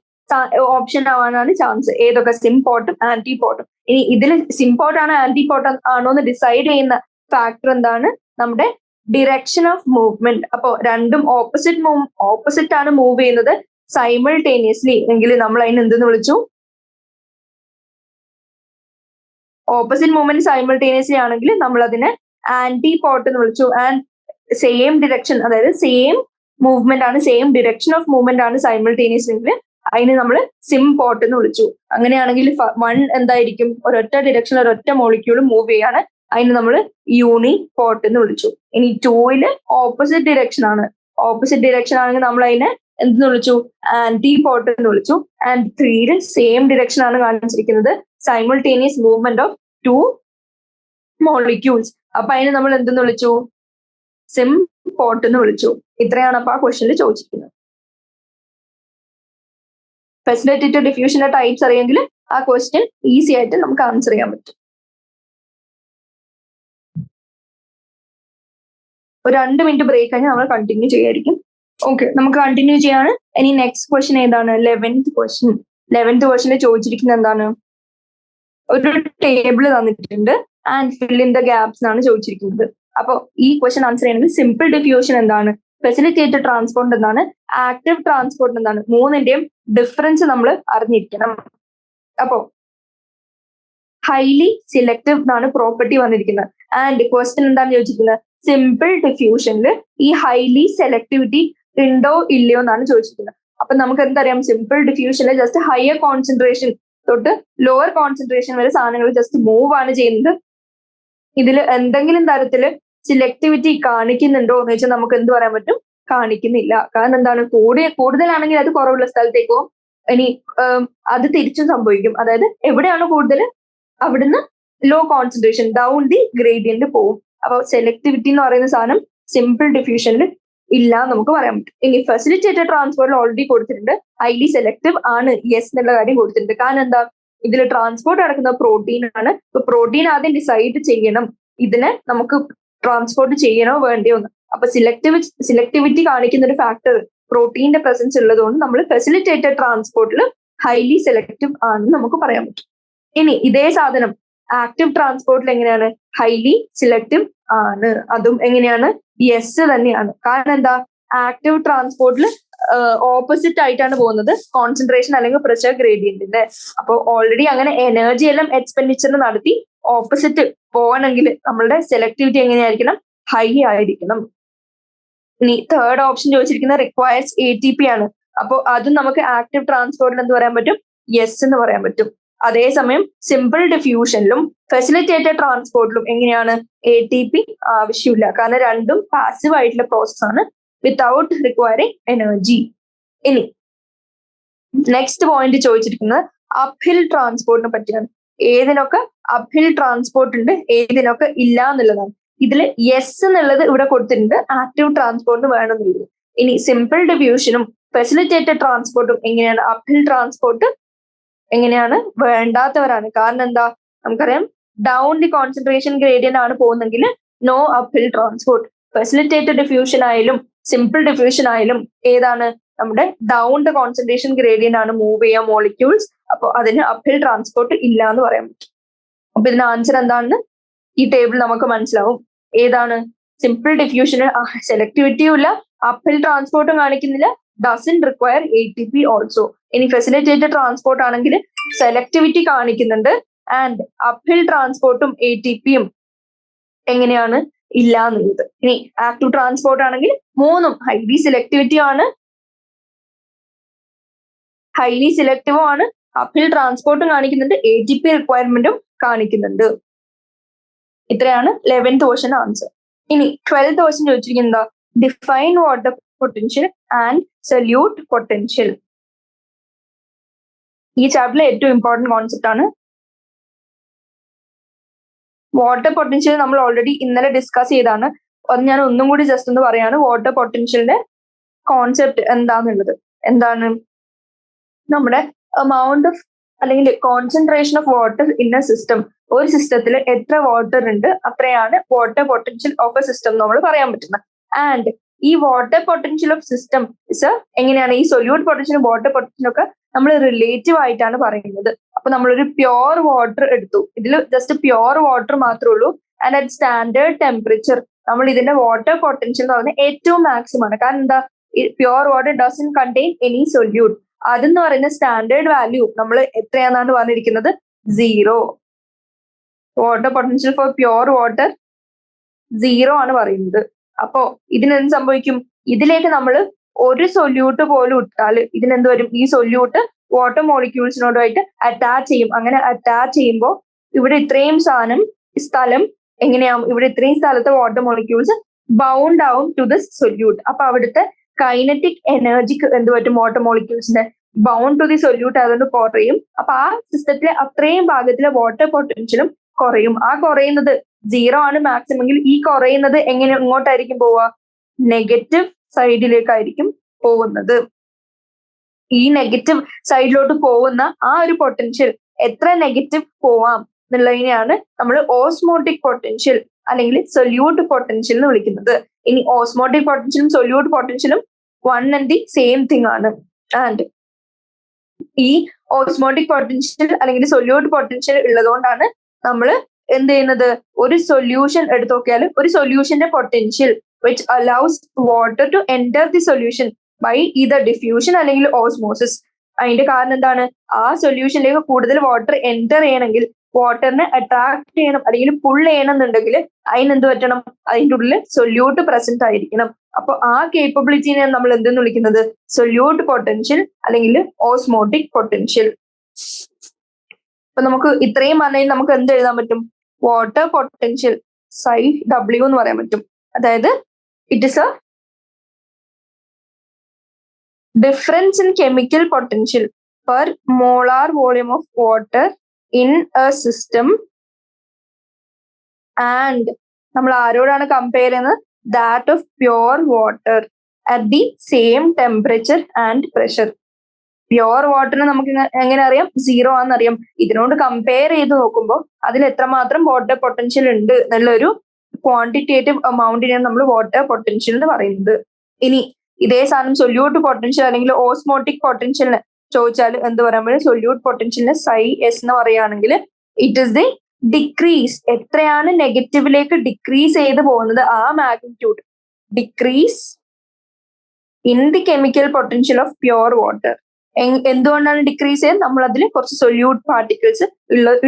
ഓപ്ഷൻ ആവാനാണ് ചാൻസ്. ഏതൊക്കെ? സിംപോട്ടും ആന്റിപോട്ടും. ഇനി ഇതിൽ സിംപോട്ട് ആണോ ആന്റിപോട്ട് ആണോ എന്ന് ഡിസൈഡ് ചെയ്യുന്ന ഫാക്ടർ എന്താണ്? നമ്മുടെ ഡിറക്ഷൻ ഓഫ് മൂവ്മെന്റ്. അപ്പോ രണ്ടും ഓപ്പോസിറ്റ് ആണ് മൂവ് ചെയ്യുന്നത് സൈമിൾട്ടേനിയസ്ലി എങ്കിൽ നമ്മൾ അതിന് എന്തെന്ന് വിളിച്ചു? ഓപ്പോസിറ്റ് മൂവ്മെന്റ് സൈമിൾട്ടേനിയസ്ലി ആണെങ്കിൽ നമ്മൾ അതിനെ ആന്റിപോട്ട് എന്ന് വിളിച്ചു. ആൻഡ് സെയിം ഡിറക്ഷൻ, അതായത് സെയിം മൂവ്മെന്റ് ആണ്, സെയിം ഡിറക്ഷൻ ഓഫ് മൂവ്മെന്റ് ആണ് സൈമിൾട്ടേനിയസ് എങ്കിൽ അതിന് നമ്മൾ സിംപോട്ട് എന്ന് വിളിച്ചു. അങ്ങനെയാണെങ്കിൽ 1 എന്തായിരിക്കും? ഒരൊറ്റ ഡിറക്ഷൻ, ഒരൊറ്റ മോളിക്യൂൾ മൂവ് ചെയ്യാണ്, അതിന് നമ്മൾ യൂണിപോട്ട് എന്ന് വിളിച്ചു. ഇനി 2 ഓപ്പോസിറ്റ് ഡിറക്ഷൻ ആണ്. ഓപ്പോസിറ്റ് ഡിറക്ഷൻ ആണെങ്കിൽ നമ്മൾ അതിനെ എന്തെന്ന് വിളിച്ചു? ആന്റിപോട്ട് എന്ന് വിളിച്ചു. ആൻഡ് 3 സെയിം ഡിറക്ഷൻ ആണ് കാണിച്ചിരിക്കുന്നത്, സൈമിൾട്ടേനിയസ് മൂവ്മെന്റ് ഓഫ് 2 മോളിക്യൂൾസ്. അപ്പൊ അതിന് നമ്മൾ എന്തെന്ന് വിളിച്ചു? സിംപോട്ട് എന്ന് വിളിച്ചു. ഇത്രയാണ് അപ്പൊ ആ ക്വസ്റ്റ്യനിൽ ചോദിച്ചിരിക്കുന്നത്. ഫെസിലിറ്റേറ്റഡ് ഡിഫ്യൂഷന്റെ ടൈപ്സ് അറിയെങ്കിൽ ആ ക്വസ്റ്റ്യൻ ഈസി ആയിട്ട് നമുക്ക് ആൻസർ ചെയ്യാൻ പറ്റും. ഒരു 2 മിനിറ്റ് ബ്രേക്ക് കഴിഞ്ഞാൽ നമ്മൾ കണ്ടിന്യൂ ചെയ്യായിരിക്കും. ഓക്കെ, നമുക്ക് കണ്ടിന്യൂ ചെയ്യാണ്. ഇനി നെക്സ്റ്റ് ക്വസ്റ്റ്യൻ ഏതാണ്? 11th question. 11th ക്വസ്റ്റ്യനിൽ ചോദിച്ചിരിക്കുന്നത് എന്താണ്? ഒരു ടേബിൾ തന്നിട്ടുണ്ട് and fill in the gaps എന്നാണ് ചോദിച്ചിരിക്കുന്നത്. അപ്പോൾ ഈ ക്വസ്റ്റ്യൻ ആൻസർ ചെയ്യണമെങ്കിൽ സിമ്പിൾ ഡിഫ്യൂഷൻ എന്താണ്, ഫെസിലിറ്റേറ്റഡ് ട്രാൻസ്പോർട്ട് എന്താണ്, ആക്റ്റീവ് ട്രാൻസ്പോർട്ട് എന്താണ്, മൂന്നിന്റെയും ഡിഫറൻസ് നമ്മൾ അറിഞ്ഞിരിക്കണം. അപ്പോ ഹൈലി സിലക്റ്റീവ് എന്നാണ് പ്രോപ്പർട്ടി വന്നിരിക്കുന്നത്. ആൻഡ് ക്വസ്റ്റ്യൻ എന്താണ് ചോദിച്ചിരിക്കുന്നത്? സിമ്പിൾ ഡിഫ്യൂഷനിൽ ഈ ഹൈലി സെലക്ടിവിറ്റി ഉണ്ടോ ഇല്ലയോ എന്നാണ് ചോദിച്ചിരിക്കുന്നത്. അപ്പൊ നമുക്ക് എന്തറിയാം, സിമ്പിൾ ഡിഫ്യൂഷനിൽ ജസ്റ്റ് ഹയർ കോൺസെൻട്രേഷൻ തൊട്ട് ലോവർ കോൺസെൻട്രേഷൻ വരെ സാധനങ്ങൾ ജസ്റ്റ് മൂവ് ആണ് ചെയ്യുന്നത്. ഇതിൽ എന്തെങ്കിലും തരത്തില് സിലക്ടിവിറ്റി കാണിക്കുന്നുണ്ടോ എന്ന് വെച്ചാൽ നമുക്ക് എന്ത് പറയാൻ പറ്റും? കാണിക്കുന്നില്ല. കാരണം എന്താണ്, കൂടുതലാണെങ്കിൽ അത് കുറവുള്ള സ്ഥലത്തേക്ക് പോകും. ഇനി അത് തിരിച്ചും സംഭവിക്കും. അതായത് എവിടെയാണ് കൂടുതൽ അവിടുന്ന് low concentration down the gradient പോകും. അപ്പൊ സെലക്ടിവിറ്റി എന്ന് പറയുന്ന സാധനം സിമ്പിൾ ഡിഫ്യൂഷനിൽ ഇല്ല നമുക്ക് പറയാൻ പറ്റും. ഇനി ഫെസിലിറ്റേറ്റഡ് ട്രാൻസ്പോർട്ടിൽ ഓൾറെഡി കൊടുത്തിട്ടുണ്ട് ഹൈലി സെലക്റ്റീവ് ആണ്, യെസ് എന്നുള്ള കാര്യം കൊടുത്തിട്ടുണ്ട്. കാരണം എന്താ, ഇതിൽ ട്രാൻസ്പോർട്ട് നടക്കുന്ന പ്രോട്ടീൻ ആണ്. ഇപ്പൊ പ്രോട്ടീൻ ആദ്യം ഡിസൈഡ് ചെയ്യണം ഇതിനെ നമുക്ക് ട്രാൻസ്പോർട്ട് ചെയ്യണോ വേണ്ടയോ എന്ന്. അപ്പൊ സിലക്ടിവിറ്റി കാണിക്കുന്ന ഒരു ഫാക്ടർ പ്രോട്ടീന്റെ പ്രസൻസ് ഉള്ളതുകൊണ്ട് നമ്മൾ ഫെസിലിറ്റേറ്റഡ് ട്രാൻസ്പോർട്ടിൽ ഹൈലി സെലക്റ്റീവ് ആണെന്ന് നമുക്ക് പറയാൻ പറ്റും. ഇനി ഇതേ സാധനം ആക്റ്റീവ് ട്രാൻസ്പോർട്ടിൽ എങ്ങനെയാണ്? ഹൈലി സിലക്റ്റീവ് ആണ്, അതും എങ്ങനെയാണ്? യെസ് തന്നെയാണ്. കാരണം എന്താ, ആക്റ്റീവ് ട്രാൻസ്പോർട്ടിൽ ഓപ്പോസിറ്റ് ആയിട്ടാണ് പോകുന്നത് കോൺസെൻട്രേഷൻ അല്ലെങ്കിൽ പ്രഷർ ഗ്രേഡിയന്റിന്റെ. അപ്പോൾ ഓൾറെഡി അങ്ങനെ എനർജി എല്ലാം എക്സ്പെൻഡിച്ചർ നടത്തി ഓപ്പോസിറ്റ് പോകണമെങ്കിൽ നമ്മളുടെ സെലക്ടിവിറ്റി എങ്ങനെയായിരിക്കണം? ഹൈ ആയിരിക്കണം. ഇനി തേർഡ് ഓപ്ഷൻ ചോദിച്ചിരിക്കുന്ന റിക്വയർസ് ATP ആണ്. അപ്പോൾ അതും നമുക്ക് ആക്റ്റീവ് ട്രാൻസ്പോർട്ടിൽ എന്ത് പറയാൻ പറ്റും? യെസ് എന്ന് പറയാൻ പറ്റും. അതേസമയം സിമ്പിൾ ഡിഫ്യൂഷനിലും ഫെസിലിറ്റേറ്റഡ് ട്രാൻസ്പോർട്ടിലും എങ്ങനെയാണ്? ATP ആവശ്യമില്ല. കാരണം രണ്ടും പാസീവ് ആയിട്ടുള്ള പ്രോസസ് ആണ് വിത്തൗട്ട് റിക്വയറിങ് എനർജി. ഇനി നെക്സ്റ്റ് പോയിന്റ് ചോദിച്ചിരിക്കുന്നത് അപ്ഹിൽ ട്രാൻസ്പോർട്ടിനെ പറ്റിയാണ്. ഏതിനൊക്കെ അപ്ഹിൽ ട്രാൻസ്പോർട്ട് ഉണ്ട്, ഏതിനൊക്കെ ഇല്ല എന്നുള്ളതാണ്. ഇതിൽ യെസ് എന്നുള്ളത് ഇവിടെ കൊടുത്തിട്ടുണ്ട്, ആക്റ്റീവ് ട്രാൻസ്പോർട്ടിന് വേണമെന്നുള്ളത്. ഇനി സിമ്പിൾ ഡിഫ്യൂഷനും ഫെസിലിറ്റേറ്റഡ് ട്രാൻസ്പോർട്ടും എങ്ങനെയാണ്? അപ്ഹിൽ ട്രാൻസ്പോർട്ട് എങ്ങനെയാണ്? വേണ്ടാത്തവരാണ്. കാരണം എന്താ, നമുക്കറിയാം ഡൗൺ ദി കോൺസെൻട്രേഷൻ ഗ്രേഡിയന്റ് ആണ് പോകുന്നെങ്കിൽ no uphill transport. Facilitated diffusion ആയാലും സിമ്പിൾ ഡിഫ്യൂഷൻ ആയാലും ഏതാണ്? നമ്മുടെ ഡൗൺ ദ കോൺസെൻട്രേഷൻ ഗ്രേഡിയന്റ് ആണ് മൂവ് ചെയ്യുക മോളിക്യൂൾസ്. അപ്പോൾ അതിന് അപ്ഹിൽ ട്രാൻസ്പോർട്ട് ഇല്ല എന്ന് പറയാൻ പറ്റും. അപ്പൊ ഇതിന്റെ ആൻസർ എന്താണെന്ന് ഈ ടേബിൾ നമുക്ക് മനസ്സിലാവും. ഏതാണ്? സിമ്പിൾ ഡിഫ്യൂഷന് സെലക്ടിവിറ്റിയും ഇല്ല, അപ്ഹിൽ ട്രാൻസ്പോർട്ടും കാണിക്കുന്നില്ല, ഡസന്റ് റിക്വയർ ATP ഓൾസോ. ഇനി ഫെസിലിറ്റേറ്റഡ് ട്രാൻസ്പോർട്ട് ആണെങ്കിൽ സെലക്ടിവിറ്റി കാണിക്കുന്നുണ്ട് ആൻഡ് അപ്ഹിൽ ട്രാൻസ്പോർട്ടും ATPയും എങ്ങനെയാണ്? ഇല്ല എന്നുള്ളത്. ഇനി ആക്റ്റീവ് ട്രാൻസ്പോർട്ട് ആണെങ്കിൽ മൂന്നും ഹൈലി സെലക്ടിവിറ്റി ആണ്, ഹൈലി സെലക്റ്റീവും ആണ്, അപ്ഹിൽ ട്രാൻസ്പോർട്ടും കാണിക്കുന്നുണ്ട്, ATP റിക്വയർമെന്റും കാണിക്കുന്നുണ്ട്. ഇത്രയാണ് 11th ക്വസ്റ്റ്യൻ ആൻസർ. ഇനി 12th ക്വസ്റ്റ്യൻ ചോദിച്ചിരിക്കുന്നത് എന്താ? Define water potential and solute potential. ഈ ചാപ്റ്ററിലെ ഏറ്റവും ഇമ്പോർട്ടന്റ് കോൺസെപ്റ്റ് ആണ്. വാട്ടർ പൊട്ടൻഷ്യൽ നമ്മൾ ഓൾറെഡി ഇന്നലെ ഡിസ്കസ് ചെയ്താണ്. അത് ഞാൻ ഒന്നും കൂടി ജസ്റ്റ് ഒന്ന് പറയാണ്. വാട്ടർ പൊട്ടൻഷ്യലിന്റെ കോൺസെപ്റ്റ് എന്താന്നുള്ളത്. എന്താണ്? നമ്മുടെ amount ഓഫ് അല്ലെങ്കിൽ concentration of water in a system. ഒരു സിസ്റ്റത്തിൽ എത്ര വാട്ടർ ഉണ്ട് അത്രയാണ് water potential of A system നമ്മൾ പറയാൻ പറ്റുന്നത്. ആൻഡ് ഈ വാട്ടർ പൊട്ടൻഷ്യൽ ഓഫ് സിസ്റ്റം എങ്ങനെയാണ്? ഈ സൊല്യൂട്ട് പൊട്ടൻഷ്യലും വാട്ടർ പൊട്ടൻഷ്യലും ഒക്കെ നമ്മൾ റിലേറ്റീവ് ആയിട്ടാണ് പറയുന്നത്. അപ്പൊ നമ്മളൊരു പ്യോർ വാട്ടർ എടുത്തു, ഇതിൽ ജസ്റ്റ് പ്യോർ വാട്ടർ മാത്രമേ ഉള്ളൂ. ആൻഡ് അറ്റ് സ്റ്റാൻഡേർഡ് ടെമ്പറേച്ചർ നമ്മൾ ഇതിന്റെ വാട്ടർ പൊട്ടൻഷ്യൽ എന്ന് പറയുന്നത് ഏറ്റവും മാക്സിമം ആണ്. കാരണം എന്താ? Pure water doesn't contain any solute. അതെന്ന് പറയുന്ന സ്റ്റാൻഡേർഡ് വാല്യൂ നമ്മൾ എത്രയാണെന്നാണ് പറഞ്ഞിരിക്കുന്നത്? 0. Water potential for pure water 0 ആണ് പറയുന്നത്. അപ്പോ ഇതിനെന്ത് സംഭവിക്കും? ഇതിലേക്ക് നമ്മൾ ഒരു സൊല്യൂട്ട് പോലും ഇട്ടാൽ ഇതിനെന്ത് വരും? ഈ സൊല്യൂട്ട് വാട്ടർ മോളിക്യൂൾസിനോടായിട്ട് അറ്റാച്ച് ചെയ്യും. അങ്ങനെ അറ്റാച്ച് ചെയ്യുമ്പോൾ ഇവിടെ ഇത്രയും സ്ഥലം എങ്ങനെയാവും? ഇവിടെ ഇത്രയും സ്ഥലത്തെ വാട്ടർ മോളിക്യൂൾസ് ബൗണ്ട് ആവും ടു ദ സൊല്യൂട്ട്. അപ്പൊ അവിടുത്തെ കൈനറ്റിക് എനർജിക്ക് എന്ത് പറ്റും? വാട്ടർ മോളിക്യൂൾസിന്റെ ബൗണ്ട് ടു ദി സൊല്യൂട്ട് അതുകൊണ്ട് കുറയും. അപ്പൊ ആ സിസ്റ്റത്തിലെ അത്രയും ഭാഗത്തിലെ വാട്ടർ പൊട്ടൻഷ്യലും കുറയും. ആ കുറയുന്നത് 0 ആണ് മാക്സിമം എങ്കിൽ ഈ കുറയുന്നത് എങ്ങോട്ടായിരിക്കും പോവുക? നെഗറ്റീവ് സൈഡിലേക്കായിരിക്കും പോകുന്നത്. ഈ നെഗറ്റീവ് സൈഡിലോട്ട് പോകുന്ന ആ ഒരു പൊട്ടൻഷ്യൽ എത്ര നെഗറ്റീവ് പോവാം എന്നുള്ളതിനെയാണ് നമ്മൾ ഓസ്മോട്ടിക് പൊട്ടൻഷ്യൽ അല്ലെങ്കിൽ സൊല്യൂട്ട് പൊട്ടൻഷ്യൽ എന്ന് വിളിക്കുന്നത്. ഇനി ഓസ്മോട്ടിക് പൊട്ടൻഷ്യലും സൊല്യൂട്ട് പൊട്ടൻഷ്യലും one and the same thing ആണ്. ആൻഡ് ഈ ഓസ്മോട്ടിക് പൊട്ടൻഷ്യൽ അല്ലെങ്കിൽ സൊല്യൂട്ട് പൊട്ടൻഷ്യൽ ഉള്ളതുകൊണ്ടാണ് നമ്മൾ എന്ത് ചെയ്യുന്നത്, ഒരു സൊല്യൂഷൻ എടുത്തു നോക്കിയാൽ ഒരു സൊല്യൂഷന്റെ potential which allows water to enter the solution by either diffusion അല്ലെങ്കിൽ ഓസ്മോസിസ്. അതിന്റെ കാരണം എന്താണ്, ആ സൊല്യൂഷനിലേക്ക് കൂടുതൽ വാട്ടർ എൻറ്റർ ചെയ്യണമെങ്കിൽ, വാട്ടറിനെ അട്രാക്ട് ചെയ്യണം അല്ലെങ്കിൽ പുൾ ചെയ്യണം എന്നുണ്ടെങ്കിൽ അതിനെന്ത് പറ്റണം, അതിൻ്റെ ഉള്ളിൽ സൊല്യൂട്ട് പ്രസന്റ് ആയിരിക്കണം. അപ്പൊ ആ കേപ്പബിലിറ്റിനെ നമ്മൾ എന്തെന്ന് വിളിക്കുന്നത്, സൊല്യൂട്ട് പൊട്ടൻഷ്യൽ അല്ലെങ്കിൽ ഓസ്മോട്ടിക് പൊട്ടൻഷ്യൽ. അപ്പൊ നമുക്ക് ഇത്രയും പറഞ്ഞാൽ നമുക്ക് എന്ത് എഴുതാൻ പറ്റും, വാട്ടർ പൊട്ടൻഷ്യൽ psi W എന്ന് പറയാൻ പറ്റും. അതായത് it is a difference in chemical potential per molar volume of water in a system and നമ്മൾ ആരോടാണ് കമ്പയർ ചെയ്യുന്നത്, that of pure water at the same temperature and pressure. Pure വാട്ടറിന് നമുക്ക് എങ്ങനെ അറിയാം, സീറോ ആണെന്നറിയാം. ഇതിനോട് കമ്പയർ ചെയ്ത് നോക്കുമ്പോൾ അതിൽ എത്രമാത്രം വാട്ടർ പൊട്ടൻഷ്യൽ ഉണ്ട് എന്നുള്ളൊരു ക്വാണ്ടിറ്റേറ്റീവ് എമൗണ്ടിനെയാണ് നമ്മൾ വാട്ടർ പൊട്ടൻഷ്യൽ എന്ന് പറയുന്നത്. ഇനി ഇതേ സാധനം സൊല്യൂട്ട് പൊട്ടൻഷ്യൽ അല്ലെങ്കിൽ ഓസ്മോട്ടിക് പൊട്ടൻഷ്യലിന് ചോദിച്ചാൽ എന്ത് പറയാൻ പറ്റും, സൊല്യൂട്ട് പൊട്ടൻഷ്യലിന് psi s എന്ന് പറയുകയാണെങ്കിൽ ഇറ്റ് ഇസ് ദി ഡിക്രീസ്, എത്രയാണ് നെഗറ്റീവിലേക്ക് ഡിക്രീസ് ചെയ്ത് പോകുന്നത് ആ magnitude, decrease in the chemical potential of pure water. എന്തുകൊണ്ടാണ് ഡിക്രീസ് ചെയ്യുന്നത്, നമ്മൾ അതിൽ കുറച്ച് സൊല്യൂട്ട് പാർട്ടിക്കിൾസ്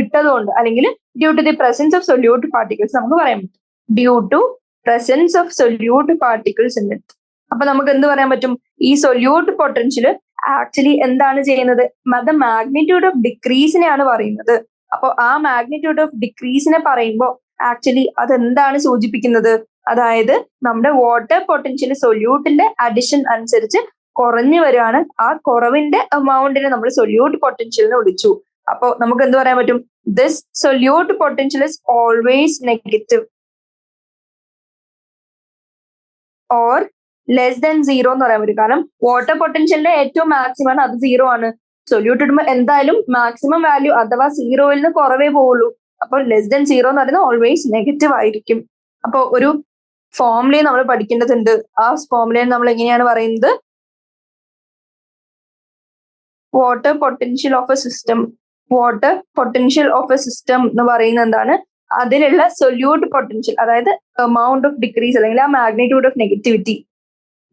ഇട്ടതുകൊണ്ട്, അല്ലെങ്കിൽ due to the presence of solute particles നമുക്ക് പറയാൻ പറ്റും, due to presence of solute particles in it. അപ്പൊ നമുക്ക് എന്ത് പറയാൻ പറ്റും, ഈ സൊല്യൂട്ട് പൊട്ടൻഷ്യൽ ആക്ച്വലി എന്താണ് ചെയ്യുന്നത്, ദ മാഗ്നിറ്റ്യൂഡ് ഓഫ് ഡിക്രീസിനെയാണ് പറയുന്നത്. അപ്പോൾ ആ മാഗ്നിറ്റ്യൂഡ് ഓഫ് ഡിക്രീസിനെ പറയുമ്പോൾ ആക്ച്വലി അതെന്താണ് സൂചിപ്പിക്കുന്നത്, അതായത് നമ്മുടെ വാട്ടർ പൊട്ടൻഷ്യൽ സൊല്യൂട്ടിന്റെ അഡിഷൻ അനുസരിച്ച് കുറഞ്ഞു വരികയാണ്. ആ കുറവിന്റെ എമൗണ്ടിനെ നമ്മൾ സൊല്യൂട്ട് പൊട്ടൻഷ്യൽ എന്ന് വിളിച്ചു. അപ്പോൾ നമുക്ക് എന്ത് പറയാൻ പറ്റും, this solute potential is always negative or less than zero എന്ന് പറയാൻ പറ്റും. കാരണം വാട്ടർ പൊട്ടൻഷ്യലിന്റെ ഏറ്റവും മാക്സിമം ആണ്, അത് സീറോ ആണ്. സൊല്യൂട്ട് ഇടുമ്പോൾ എന്തായാലും മാക്സിമം വാല്യൂ അഥവാ സീറോയിൽ നിന്ന് കുറവേ പോവുള്ളൂ. അപ്പോൾ ലെസ് ദാൻ സീറോ എന്ന് പറയുന്നത് ഓൾവേസ് നെഗറ്റീവ് ആയിരിക്കും. അപ്പോൾ ഒരു ഫോർമുലയും നമ്മൾ പഠിക്കേണ്ടതുണ്ട്. ആ ഫോർമുലയെ നമ്മൾ എങ്ങനെയാണ് പറയുന്നത്, water potential of A system. Water potential of A system എന്ന് പറയുന്നത് എന്താണ്, അതിലുള്ള സൊല്യൂട്ട് പൊട്ടൻഷ്യൽ, അതായത് എമൗണ്ട് ഓഫ് ഡിക്രീസ് അല്ലെങ്കിൽ ആ മാഗ്നിറ്റ്യൂഡ് ഓഫ് നെഗറ്റിവിറ്റി,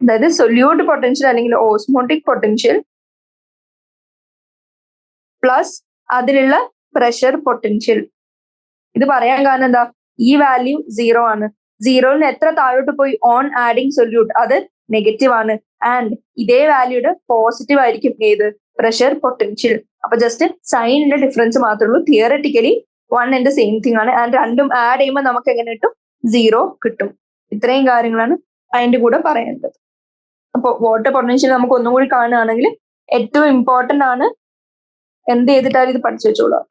അതായത് സൊല്യൂട്ട് പൊട്ടൻഷ്യൽ അല്ലെങ്കിൽ ഓസ്മോട്ടിക് പൊട്ടൻഷ്യൽ പ്ലസ് അതിലുള്ള പ്രഷർ പൊട്ടൻഷ്യൽ. ഇത് പറയാൻ കാരണം എന്താ, ഈ വാല്യൂ സീറോ ആണ്. സീറോയിൽ നിന്ന് എത്ര താഴോട്ട് പോയി ഓൺ ആഡിങ് സൊല്യൂട്ട് അത് നെഗറ്റീവ് ആണ്. ആൻഡ് ഇതേ വാല്യൂയുടെ പോസിറ്റീവ് ആയിരിക്കും ഏത്, പ്രഷർ പൊട്ടൻഷ്യൽ. അപ്പൊ ജസ്റ്റ് സൈനിന്റെ ഡിഫറൻസ് മാത്രമേ ഉള്ളൂ. Theoretically one and same thing ആണ്. ആൻഡ് രണ്ടും ആഡ് ചെയ്യുമ്പോൾ നമുക്ക് എങ്ങനെ കിട്ടും, സീറോ കിട്ടും. ഇത്രയും കാര്യങ്ങളാണ് അതിന്റെ കൂടെ പറയേണ്ടത്. അപ്പോൾ വാട്ടർ പൊട്ടൻഷ്യൽ നമുക്ക് ഒന്നും കൂടി കാണുകയാണെങ്കിൽ ഏറ്റവും ഇമ്പോർട്ടന്റ് ആണ്, എന്ത് ചെയ്തിട്ടാലും ഇത് പഠിച്ചു വെച്ചോളാം.